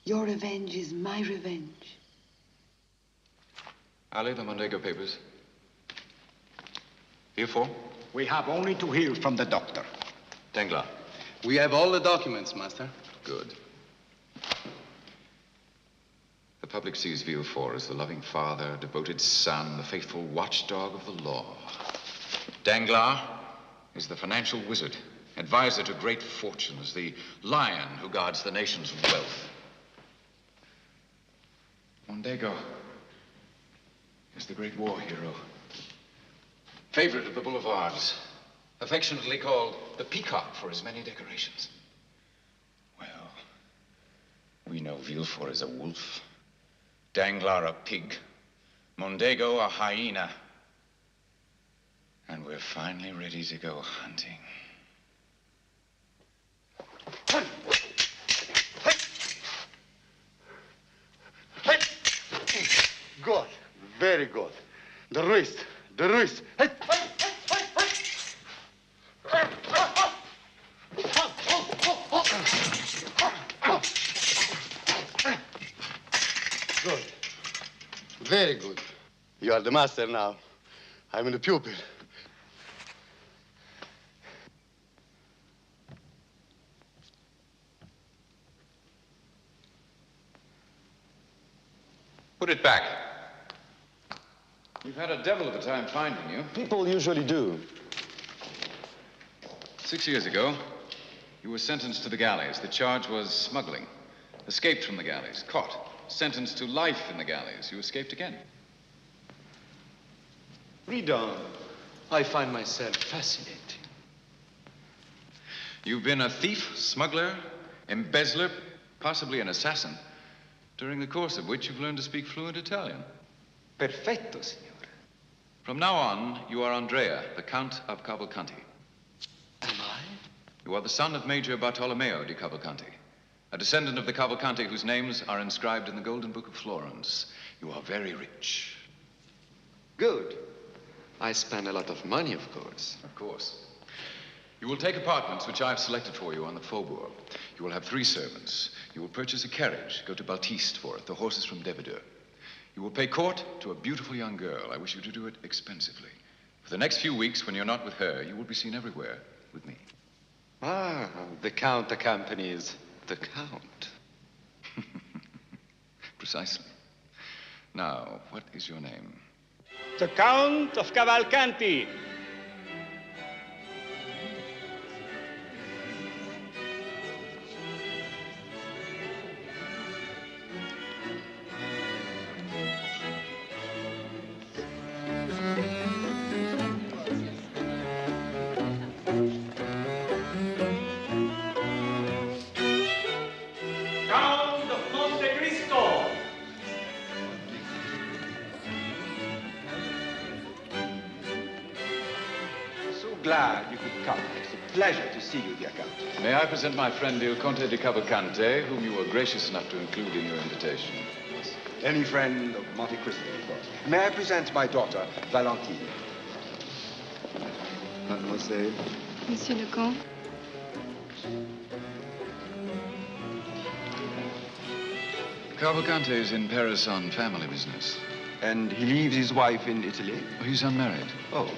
your revenge is my revenge. Ali, the Mondego papers. Here for? We have only to hear from the doctor. Danglars. We have all the documents, master. Good. The public sees Villefort as the loving father, devoted son, the faithful watchdog of the law. Danglars is the financial wizard, advisor to great fortunes, the lion who guards the nation's wealth. Mondego is the great war hero. Favorite of the boulevards, affectionately called the Peacock for his many decorations. Well, we know Villefort is a wolf, Danglars a pig, Mondego a hyena, and we're finally ready to go hunting. Good, very good. The wrist, the wrist. Hey, hey. Very good. You are the master now. I'm the pupil. Put it back. We've had a devil of a time finding you. People usually do. 6 years ago, you were sentenced to the galleys. The charge was smuggling. Escaped from the galleys, caught. Sentenced to life in the galleys. You escaped again. Read on. I find myself fascinating. You've been a thief, smuggler, embezzler, possibly an assassin, during the course of which you've learned to speak fluent Italian. Perfetto, signore. From now on, you are Andrea, the Count of Cavalcanti. Am I? You are the son of Major Bartolomeo di Cavalcanti, a descendant of the Cavalcanti whose names are inscribed in the Golden Book of Florence. You are very rich. Good. I spend a lot of money, of course. Of course. You will take apartments which I have selected for you on the Faubourg. You will have 3 servants. You will purchase a carriage, go to Baltiste for it, the horses from Devedeux. You will pay court to a beautiful young girl. I wish you to do it expensively. For the next few weeks, when you're not with her, you will be seen everywhere with me. Ah, the Count accompanies the Count. Precisely. Now, what is your name? The Count of Cavalcanti. Count of Monte Kristo. So glad you could come. It's a pleasure to see you, dear Count. May I present my friend Il Conte di Cavalcanti, whom you were gracious enough to include in your invitation. Yes. Any friend of Monte Cristo, of course. May I present my daughter, Valentine? Mademoiselle. Monsieur le Comte. Cavalcanti is in Paris on family business. And he leaves his wife in Italy? He's unmarried. Oh.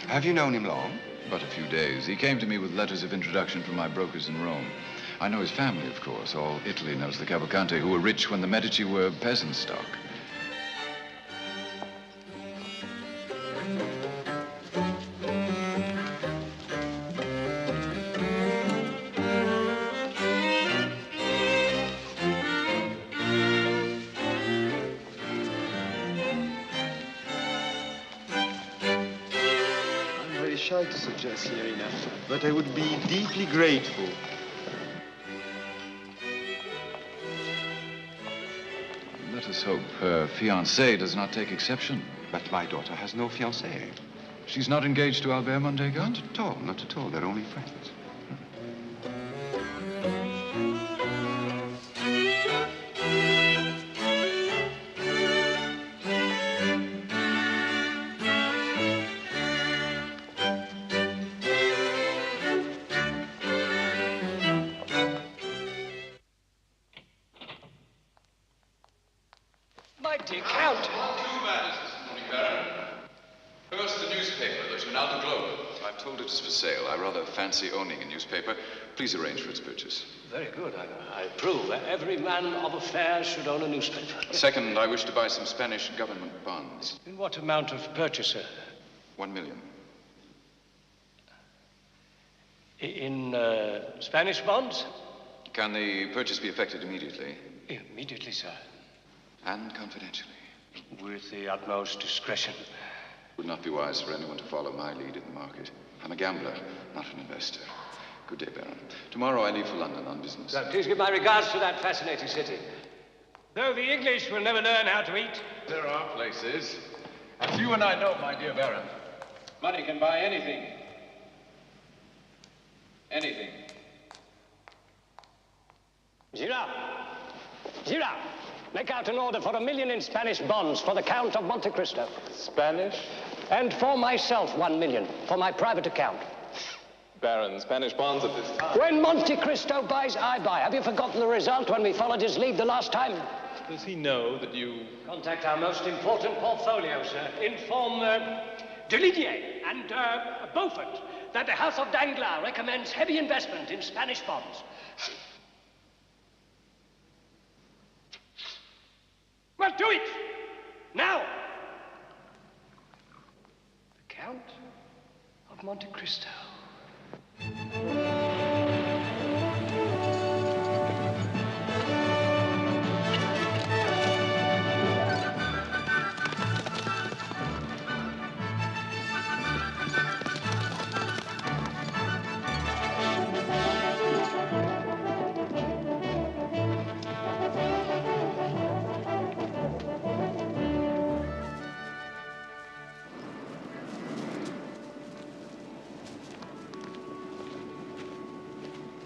Have you known him long? But a few days. He came to me with letters of introduction from my brokers in Rome. I know his family, of course. All Italy knows the Cavalcanti, who were rich when the Medici were peasant stock. Shy to suggest, Signorina, but I would be deeply grateful. Let us hope her fiancé does not take exception. But my daughter has no fiancé. She's not engaged to Albert Mondego? Not at all, not at all. They're only friends. The Count. Two matters this morning, Baron. First, the newspaper, the Journal de Globe. I'm told it is for sale. I rather fancy owning a newspaper. Please arrange for its purchase. Very good. I approve. Every man of affairs should own a newspaper. Second, I wish to buy some Spanish government bonds. In what amount of purchase, sir? 1 million. In Spanish bonds? Can the purchase be effected immediately? Immediately, sir. And confidentially. With the utmost discretion. It would not be wise for anyone to follow my lead in the market. I'm a gambler, not an investor. Good day, Baron. Tomorrow I leave for London on business. Please give my regards to that fascinating city. Though the English will never learn how to eat. There are places. As you and I know, my dear Baron. Money can buy anything. Anything. Girard! Girard! Make out an order for 1 million in Spanish bonds for the Count of Monte Kristo. Spanish? And for myself, 1 million, for my private account. Baron, Spanish bonds at this time. When Monte Kristo buys, I buy. Have you forgotten the result when we followed his lead the last time? Does he know that you... Contact our most important portfolio, sir. Inform Delidier and Beaufort that the House of Danglars recommends heavy investment in Spanish bonds. Well, do it! Now! The Count of Monte Kristo.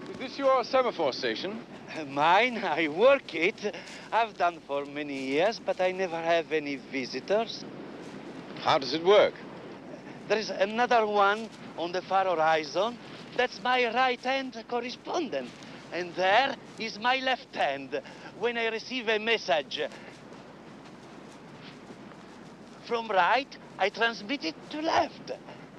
Is this your semaphore station? Mine, I work it. I've done for many years, but I never have any visitors. How does it work? There is another one on the far horizon. That's my right-hand correspondent. And there is my left hand. When I receive a message from right, I transmit it to left.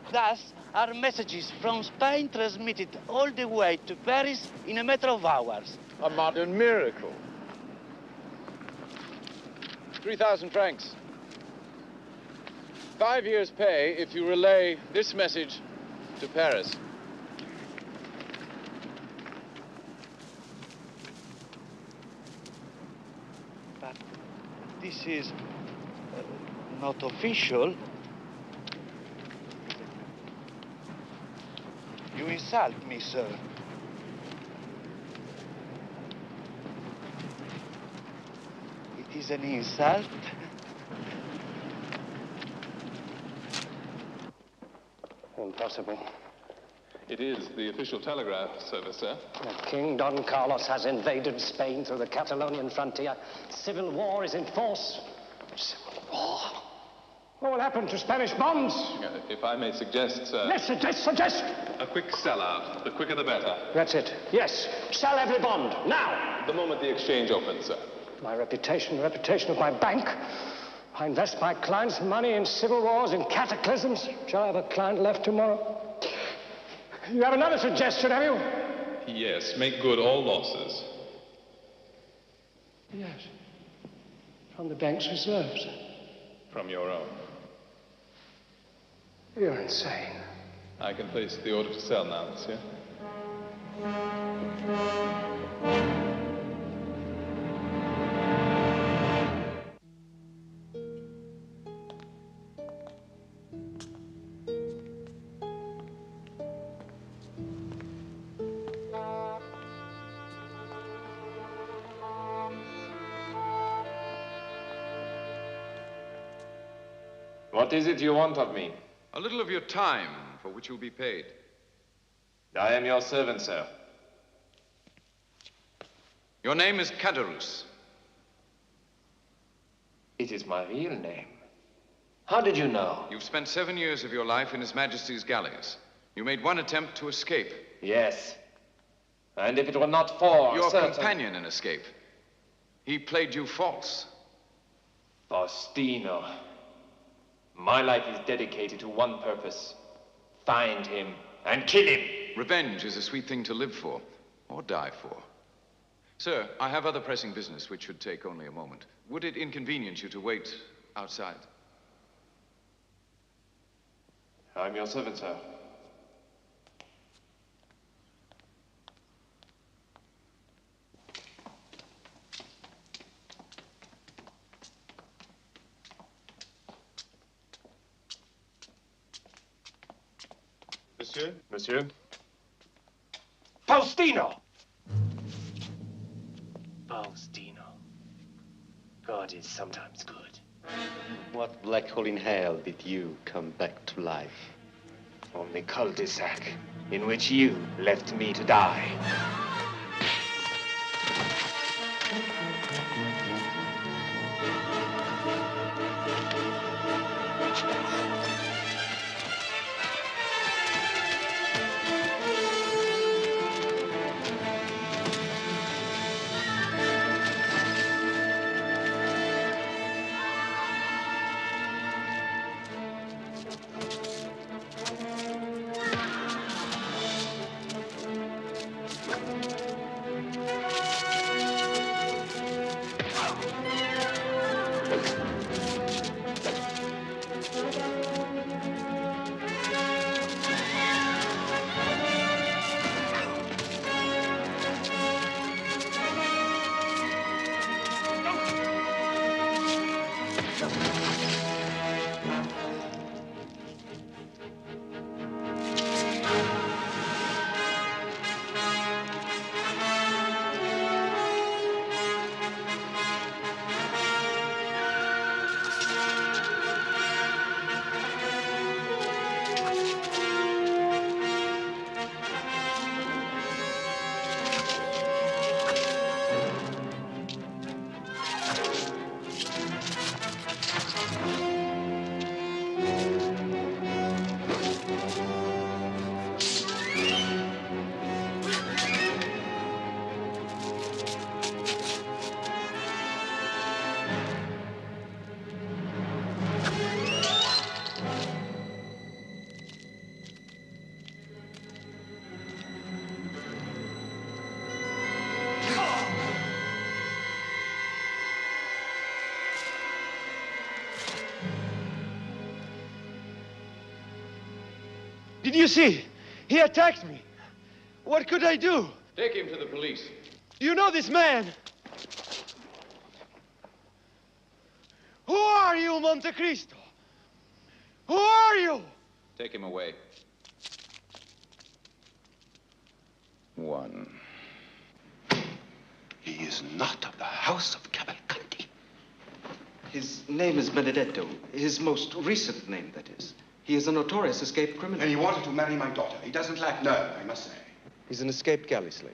Thus, our messages from Spain transmitted all the way to Paris in a matter of hours. A modern miracle. 3,000 francs. 5 years' pay if you relay this message to Paris. But this is not official. You insult me, sir. It is an insult. Impossible. It is the official telegraph service, sir. King Don Carlos has invaded Spain through the Catalonian frontier. Civil war is in force. Civil war? What will happen to Spanish bonds? If I may suggest, sir... Yes, suggest! A quick sellout. The quicker the better. That's it. Yes. Sell every bond. Now! The moment the exchange opens, sir. My reputation, the reputation of my bank. I invest my clients' money in civil wars, in cataclysms. Shall I have a client left tomorrow? You have another suggestion, have you? Yes, make good all losses. Yes. From the bank's reserves. From your own. You're insane. I can place the order to sell now, monsieur. What is it you want of me? A little of your time, for which you'll be paid. I am your servant, sir. Your name is Caderousse. It is my real name. How did you know? You've spent 7 years of your life in His Majesty's galleys. You made one attempt to escape. Yes. And if it were not for... Your companion in escape. He played you false. Faustino. My life is dedicated to one purpose. Find him and kill him. Revenge is a sweet thing to live for, or die for. Sir, I have other pressing business which should take only a moment. Would it inconvenience you to wait outside? I'm your servant, sir. Monsieur? Monsieur? Faustino! Faustino. God is sometimes good. What black hole in hell did you come back to life? From the cul-de-sac in which you left me to die. you see? He attacked me. What could I do? Take him to the police. Do you know this man? Who are you, Monte Kristo? Who are you? Take him away. One. He is not of the house of Cavalcanti. His name is Benedetto. His most recent name, that is. He is a notorious escaped criminal. And he wanted to marry my daughter. He doesn't lack nerve, I must say. He's an escaped galley slave,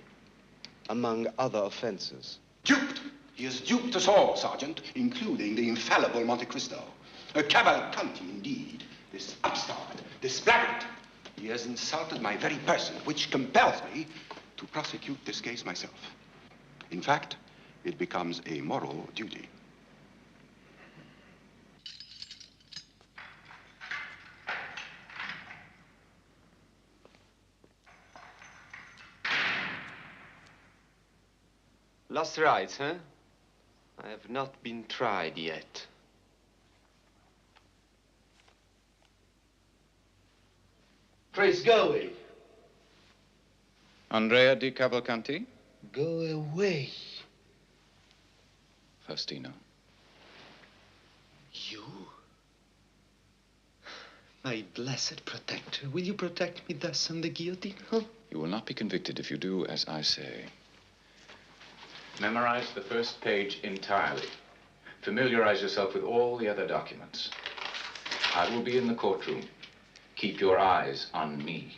among other offenses. Duped! He has duped us all, Sergeant, including the infallible Monte Kristo. A Cavalcanti, indeed. This upstart, this blackguard. He has insulted my very person, which compels me to prosecute this case myself. In fact, it becomes a moral duty. Lost rights, huh? I have not been tried yet. Please go away. Andrea di Cavalcanti? Go away. Faustino. You? My blessed protector, will you protect me thus on the guillotine, huh? You will not be convicted if you do as I say. Memorize the first page entirely. Familiarize yourself with all the other documents. I will be in the courtroom. Keep your eyes on me.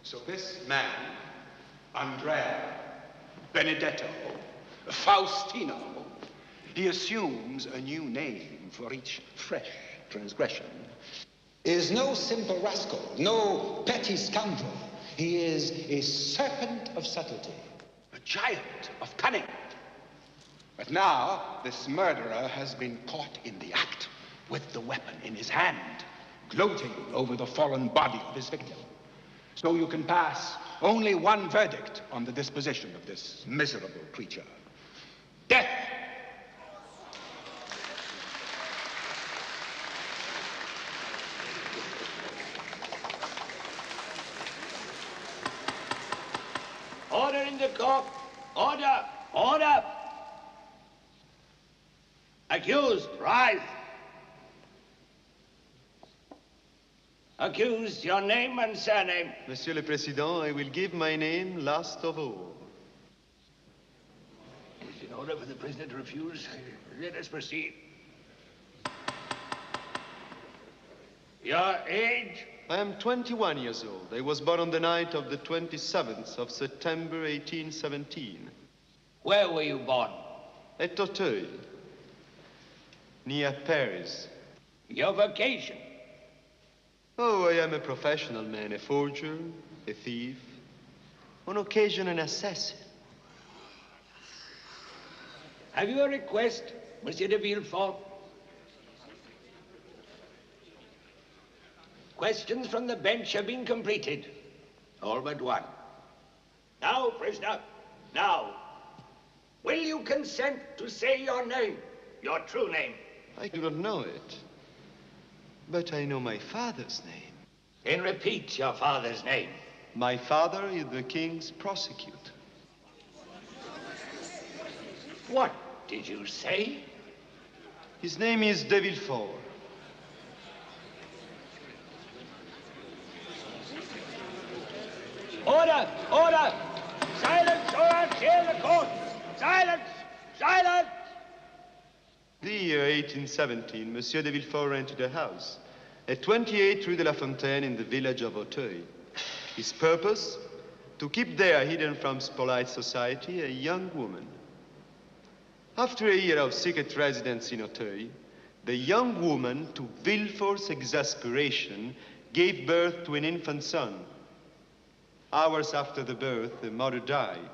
So this man, Andrea, Benedetto, Faustino, he assumes a new name for each fresh transgression. Is no simple rascal, no petty scoundrel. He is a serpent of subtlety. A giant of cunning. But now, this murderer has been caught in the act, with the weapon in his hand, gloating over the fallen body of his victim. So you can pass only one verdict on the disposition of this miserable creature. Death! Order in the court. Order! Order! Accused, rise. Accused, your name and surname. Monsieur le Président, I will give my name last of all. It's in order for the prisoner to refuse. Let us proceed. Your age? I am 21 years old. I was born on the night of the 27th of September, 1817. Where were you born? At Auteuil, near Paris. Your vocation? Oh, I am a professional man, a forger, a thief, on occasion an assassin. Have you a request, Monsieur de Villefort? Questions from the bench have been completed. All but one. Now, prisoner, now. Will you consent to say your name, your true name? I do not know it, but I know my father's name. Then repeat your father's name. My father is the king's prosecutor. What did you say? His name is de Villefort. Order! Order! Silence, or I'll tear the court! Silence! Silence! The year 1817, Monsieur de Villefort entered a house at 28 Rue de la Fontaine in the village of Auteuil. His purpose? To keep there, hidden from polite society, a young woman. After a year of secret residence in Auteuil, the young woman, to Villefort's exasperation, gave birth to an infant son. Hours after the birth, the mother died.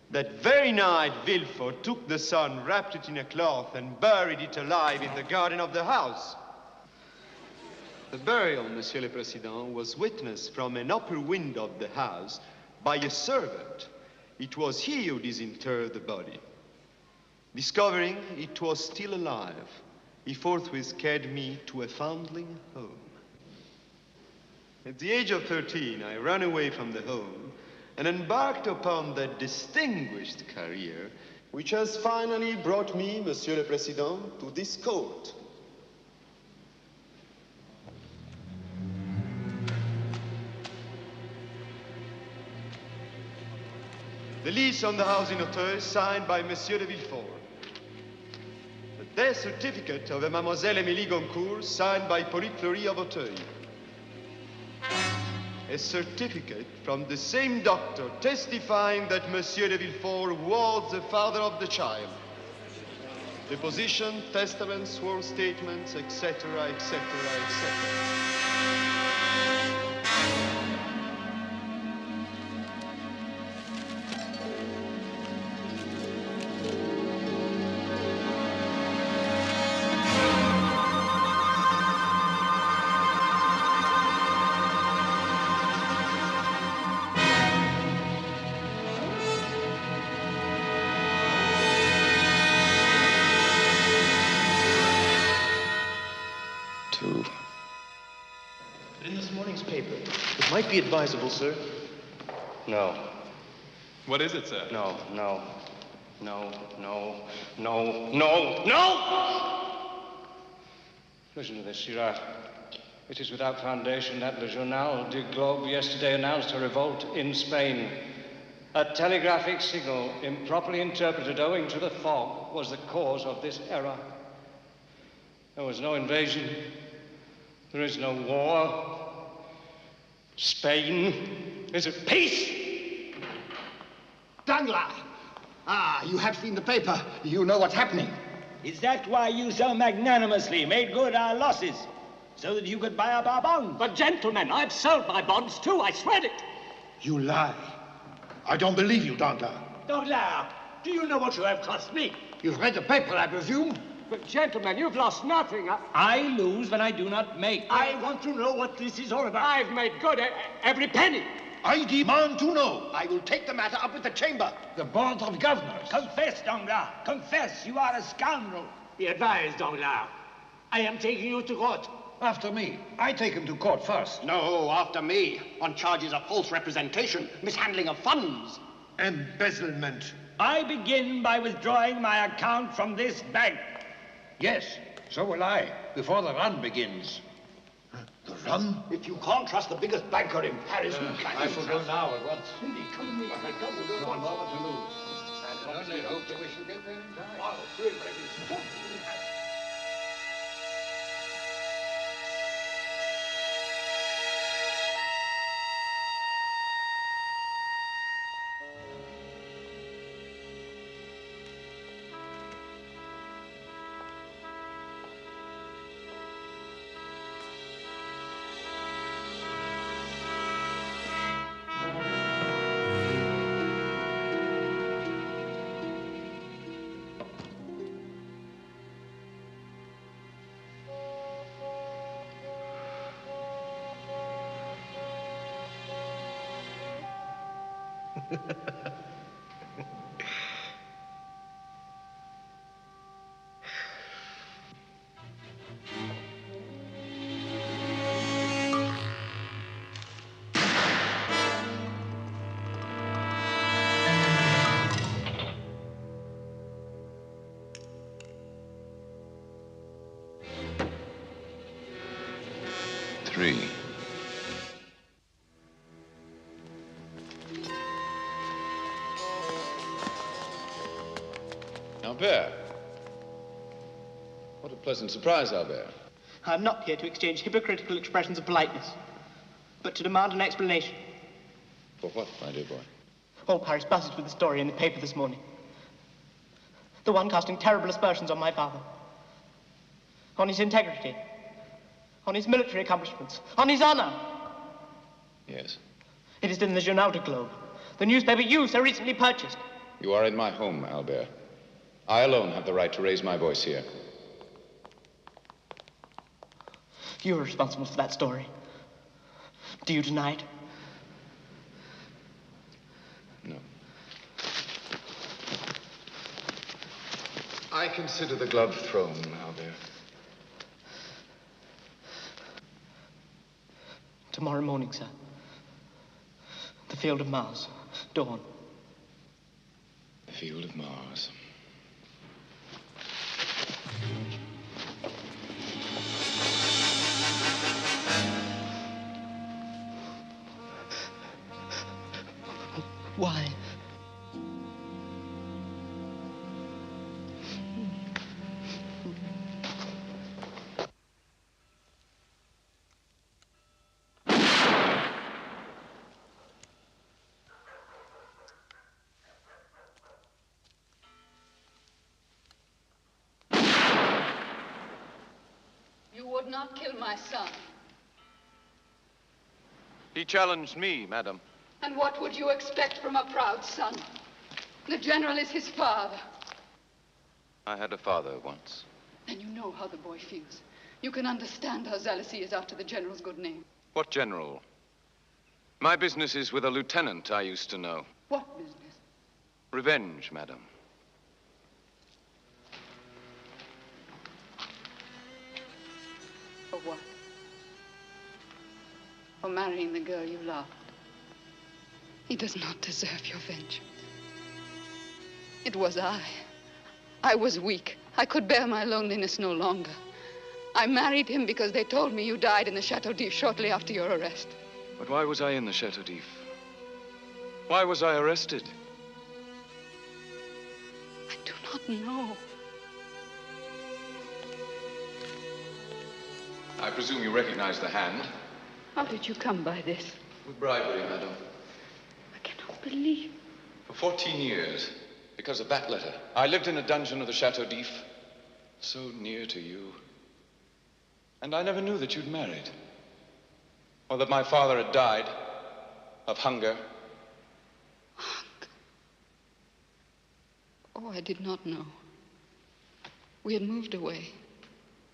That very night, Villefort took the son, wrapped it in a cloth, and buried it alive in the garden of the house. The burial, Monsieur le Président, was witnessed from an upper window of the house by a servant. It was he who disinterred the body. Discovering it was still alive, he forthwith carried me to a foundling home. At the age of 13, I ran away from the home and embarked upon that distinguished career which has finally brought me, Monsieur le Président, to this court. The lease on the house in Auteuil signed by Monsieur de Villefort. The death certificate of Mademoiselle Émilie Goncourt signed by Polyte Fleury of Auteuil. A certificate from the same doctor testifying that Monsieur de Villefort was the father of the child. Deposition, testaments, sworn statements, etc., etc., etc. In this morning's paper, it might be advisable, sir. No. What is it, sir? No, no. No, no, no, no, no! Listen to this, Girard. It is without foundation that Le Journal du Globe yesterday announced a revolt in Spain. A telegraphic signal, improperly interpreted owing to the fog, was the cause of this error. There was no invasion. There is no war. Spain is at peace. Danglars! Ah, you have seen the paper. You know what's happening. Is that why you so magnanimously made good our losses? So that you could buy up our bonds? But gentlemen, I've sold my bonds too, I swear it. You lie. I don't believe you, Danglars. Danglars, do you know what you have cost me? You've read the paper, I presume? But gentlemen, you've lost nothing. I lose when I do not make. I want to know what this is all about. I've made good every penny. I demand to know. I will take the matter up with the Chamber, the Board of Governors. Confess, Danglars. Confess, you are a scoundrel. Be advised, Danglars. I am taking you to court. After me. I take him to court first. No, after me. On charges of false representation, mishandling of funds. Embezzlement. I begin by withdrawing my account from this bank. Yes, so will I, before the run begins. The run? If you can't trust the biggest banker in Paris, who can I you shall trust? go now at once. Indeed, come with me. I come with you at once. No moment to lose. And only hope that we shall get there in time. Oh, really, really. Three. Albert. What a pleasant surprise, Albert. I'm not here to exchange hypocritical expressions of politeness, but to demand an explanation. For what, my dear boy? All Paris buzzes with the story in the paper this morning. The one casting terrible aspersions on my father. On his integrity. On his military accomplishments. On his honor. Yes. It is in the Journal du Globe, the newspaper you so recently purchased. You are in my home, Albert. I alone have the right to raise my voice here. You were responsible for that story. Do you deny it? No. I consider the glove thrown, Albert. Tomorrow morning, sir. The Field of Mars. Dawn. The Field of Mars. Why? You would not kill my son. He challenged me, madam. And what would you expect from a proud son? The general is his father. I had a father once. Then you know how the boy feels. You can understand how zealous he is after the general's good name. What general? My business is with a lieutenant I used to know. What business? Revenge, madam. For what? For marrying the girl you loved. He does not deserve your vengeance. It was I. I was weak. I could bear my loneliness no longer. I married him because they told me you died in the Chateau d'If shortly after your arrest. But why was I in the Chateau d'If? Why was I arrested? I do not know. I presume you recognize the hand. How did you come by this? With bribery, madam. I cannot believe. For 14 years, because of that letter, I lived in a dungeon of the Chateau d'If, so near to you. And I never knew that you'd married. Or that my father had died of hunger. Oh, I did not know. We had moved away.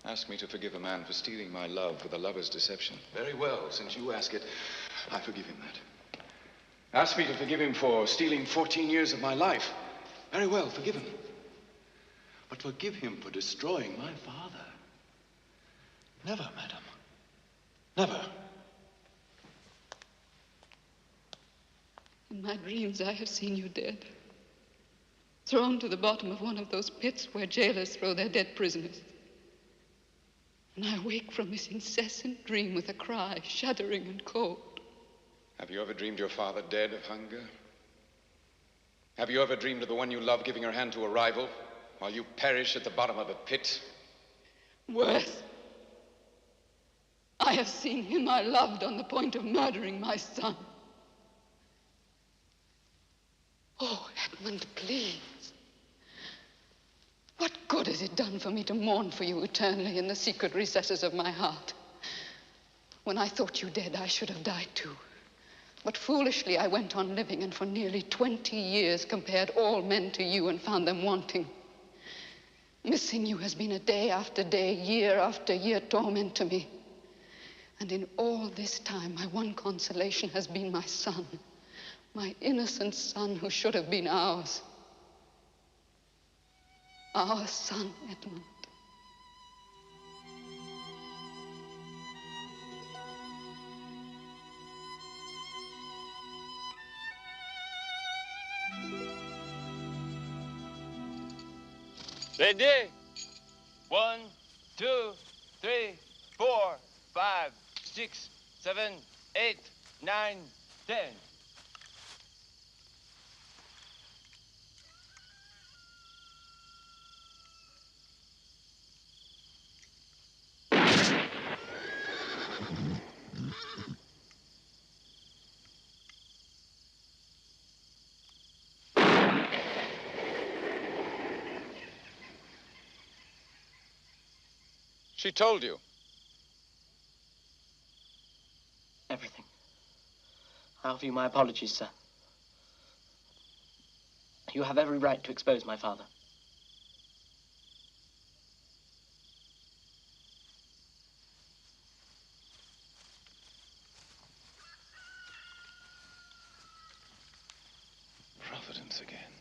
Ask me to forgive a man for stealing my love with a lover's deception. Very well, since you ask it, I forgive him that. Ask me to forgive him for stealing 14 years of my life. Very well, forgive him. But forgive him for destroying my father. Never, madam. Never. In my dreams, I have seen you dead. Thrown to the bottom of one of those pits where jailers throw their dead prisoners. And I wake from this incessant dream with a cry, shuddering and cold. Have you ever dreamed your father dead of hunger? Have you ever dreamed of the one you love giving her hand to a rival while you perish at the bottom of a pit? Worse. I have seen him I loved on the point of murdering my son. Oh, Edmund, please. What good has it done for me to mourn for you eternally in the secret recesses of my heart? When I thought you dead, I should have died too. But foolishly, I went on living, and for nearly 20 years compared all men to you and found them wanting. Missing you has been a day after day, year after year torment to me. And in all this time, my one consolation has been my son, my innocent son who should have been ours. Our son, Edmund. Ready? 1, 2, 3, 4, 5, 6, 7, 8, 9, 10. She told you. Everything. I offer you my apologies, sir. You have every right to expose my father. Providence again.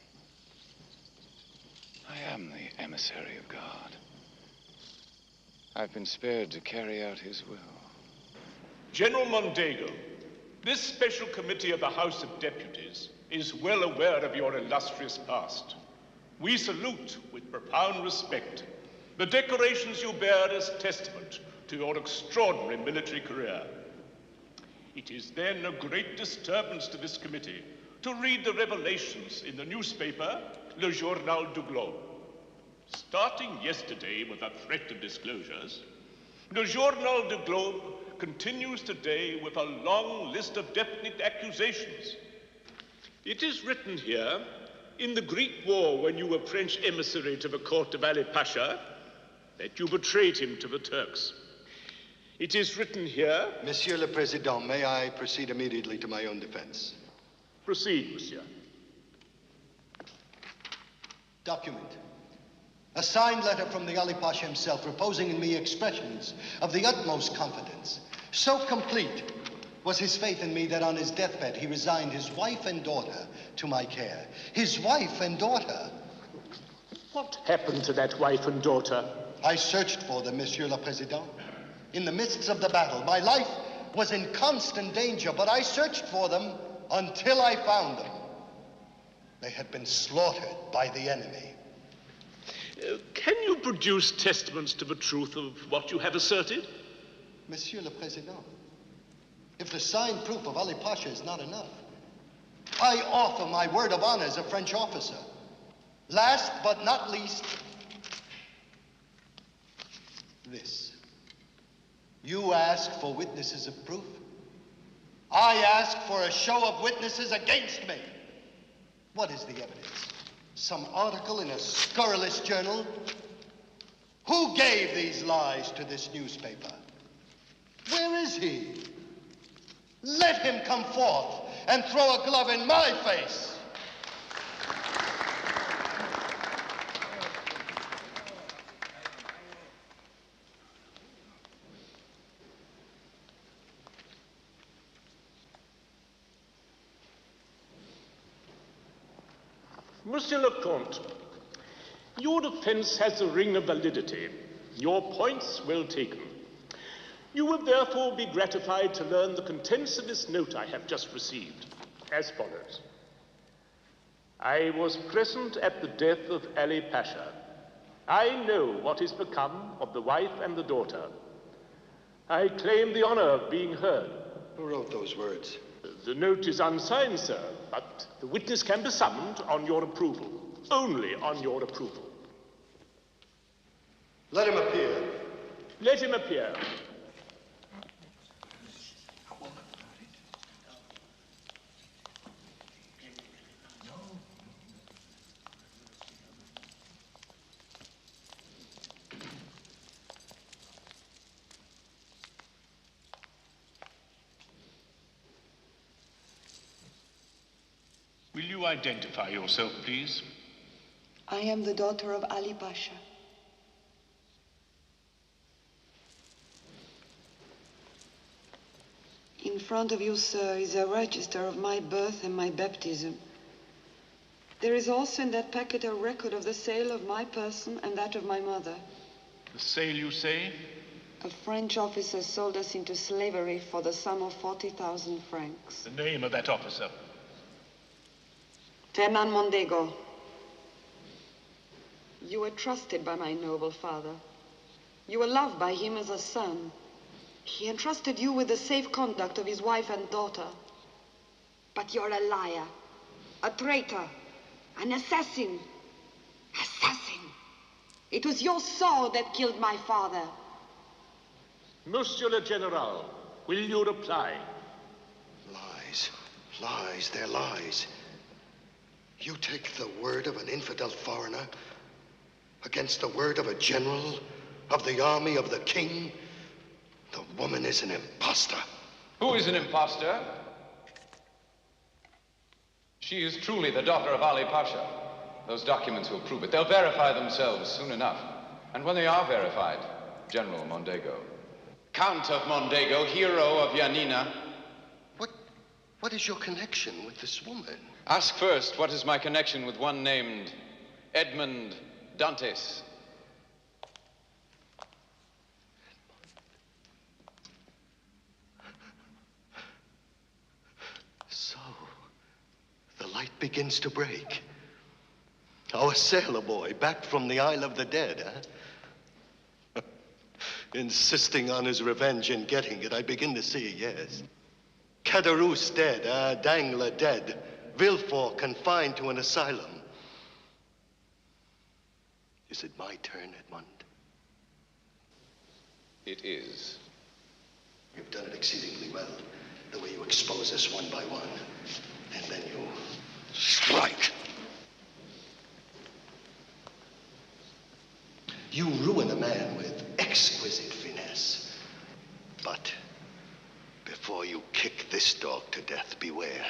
I am the emissary of God. I've been spared to carry out his will. General Mondego, this special committee of the House of Deputies is well aware of your illustrious past. We salute with profound respect the decorations you bear as testament to your extraordinary military career. It is then a great disturbance to this committee to read the revelations in the newspaper, Le Journal du Globe. Starting yesterday with a threat of disclosures, Le Journal du Globe continues today with a long list of definite accusations. It is written here, in the Greek War, when you were French emissary to the court of Ali Pasha, that you betrayed him to the Turks. It is written here... Monsieur le Président, may I proceed immediately to my own defense? Proceed, monsieur. Document. A signed letter from the Ali Pasha himself, reposing in me expressions of the utmost confidence. So complete was his faith in me that on his deathbed he resigned his wife and daughter to my care. His wife and daughter. What happened to that wife and daughter? I searched for them, Monsieur le Président. In the midst of the battle, my life was in constant danger, but I searched for them until I found them. They had been slaughtered by the enemy. Can you produce testaments to the truth of what you have asserted? Monsieur le Président, if the signed proof of Ali Pasha is not enough, I offer my word of honor as a French officer. Last but not least, this. You ask for witnesses of proof. I ask for a show of witnesses against me. What is the evidence? Some article in a scurrilous journal? Who gave these lies to this newspaper? Where is he? Let him come forth and throw a glove in my face. Monsieur le Comte, your defense has a ring of validity. Your points well taken. You will therefore be gratified to learn the contents of this note I have just received, as follows. I was present at the death of Ali Pasha. I know what is become of the wife and the daughter. I claim the honor of being heard. Who wrote those words? The note is unsigned, sir, but the witness can be summoned on your approval. Only on your approval. Let him appear. Let him appear. Will you identify yourself, please? I am the daughter of Ali Pasha. In front of you, sir, is a register of my birth and my baptism. There is also in that packet a record of the sale of my person and that of my mother. The sale, you say? A French officer sold us into slavery for the sum of 40,000 francs. The name of that officer? Fernand Mondego. You were trusted by my noble father. You were loved by him as a son. He entrusted you with the safe conduct of his wife and daughter. But you're a liar, a traitor, an assassin. Assassin! It was your sword that killed my father. Monsieur le General, will you reply? Lies. Lies. They're lies. You take the word of an infidel foreigner against the word of a general of the army of the king? The woman is an impostor. Who is an impostor? She is truly the daughter of Ali Pasha. Those documents will prove it. They'll verify themselves soon enough. And when they are verified, General Mondego, Count of Mondego, hero of Yanina. What is your connection with this woman? Ask first, what is my connection with one named Edmond Dantes? light begins to break. Our sailor boy, back from the Isle of the Dead, huh? Insisting on his revenge and getting it, I begin to see, yes. Caderousse dead, Dangler dead, Villefort confined to an asylum. Is it my turn, Edmond? It is. You've done it exceedingly well, the way you expose us one by one, and then you strike. You ruin a man with exquisite finesse. But before you kick this dog to death, beware.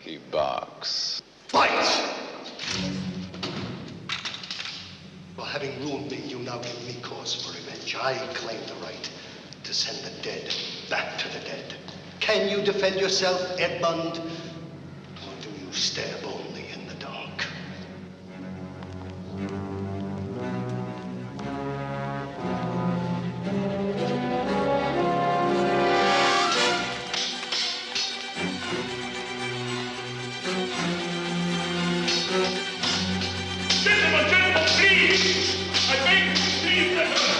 He barks. Bites! For having ruined me, you now give me cause for revenge. I claim the right to send the dead back to the dead. Can you defend yourself, Edmond? Or do you stab only in the dark? Gentlemen, please! I beg you, leave the house!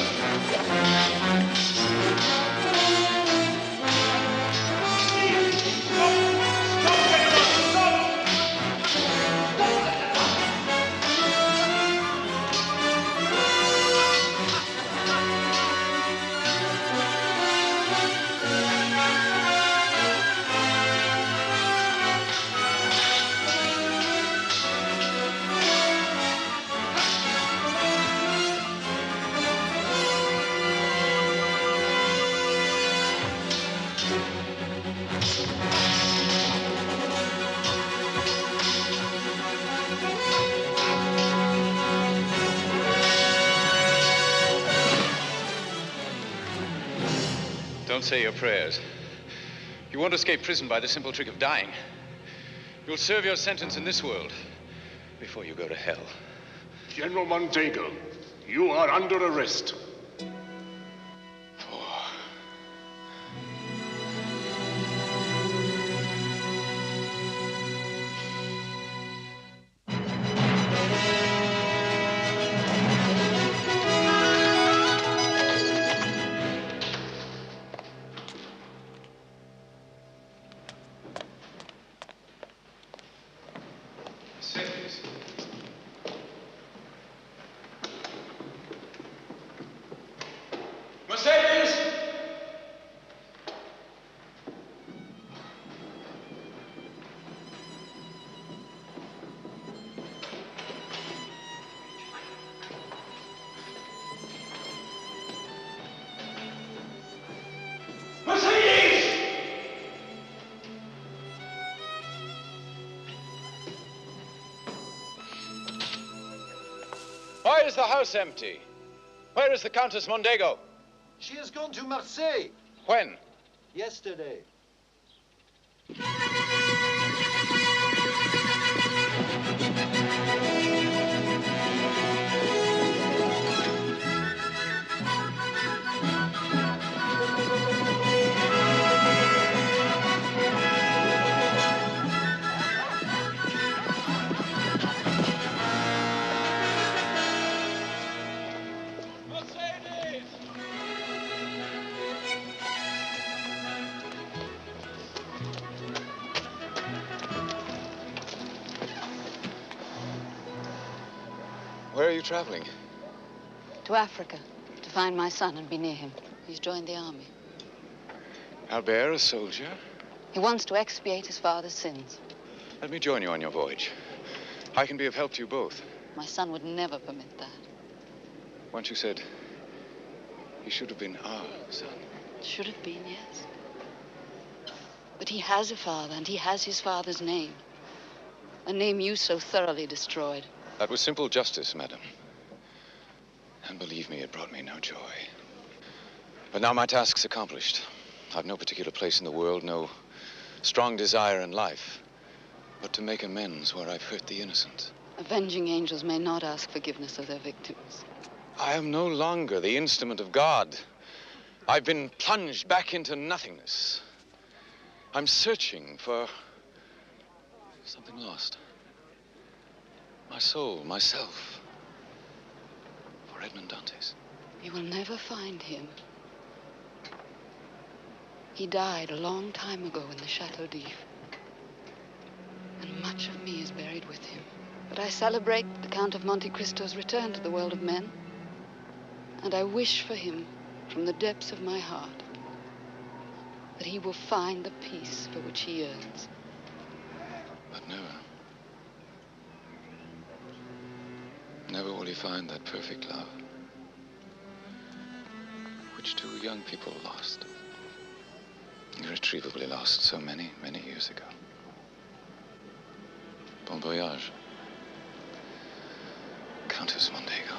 Don't say your prayers. You won't escape prison by the simple trick of dying. You'll serve your sentence in this world before you go to hell. General Montego, you are under arrest. Mercedes! Mercedes! Why is the house empty? Where is the Countess Mondego? She has gone to Marseille. When? Yesterday. Where are you traveling? To Africa, to find my son and be near him. He's joined the army. Albert, a soldier? He wants to expiate his father's sins. Let me join you on your voyage. I can be of help to you both. My son would never permit that. Once you said he should have been our son. Should have been, yes. But he has a father, and he has his father's name. A name you so thoroughly destroyed. That was simple justice, madam. And believe me, it brought me no joy. But now my task's accomplished. I've no particular place in the world, no strong desire in life, but to make amends where I've hurt the innocent. Avenging angels may not ask forgiveness of their victims. I am no longer the instrument of God. I've been plunged back into nothingness. I'm searching for something lost. My soul, myself. For Edmond Dantes. You will never find him. He died a long time ago in the Chateau d'If. And much of me is buried with him. But I celebrate the Count of Monte Kristo's return to the world of men. And I wish for him, from the depths of my heart, that he will find the peace for which he yearns. But never will he find that perfect love, which two young people lost. Irretrievably lost so many, many years ago. Bon voyage, Countess Mondego.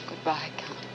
Goodbye, Count.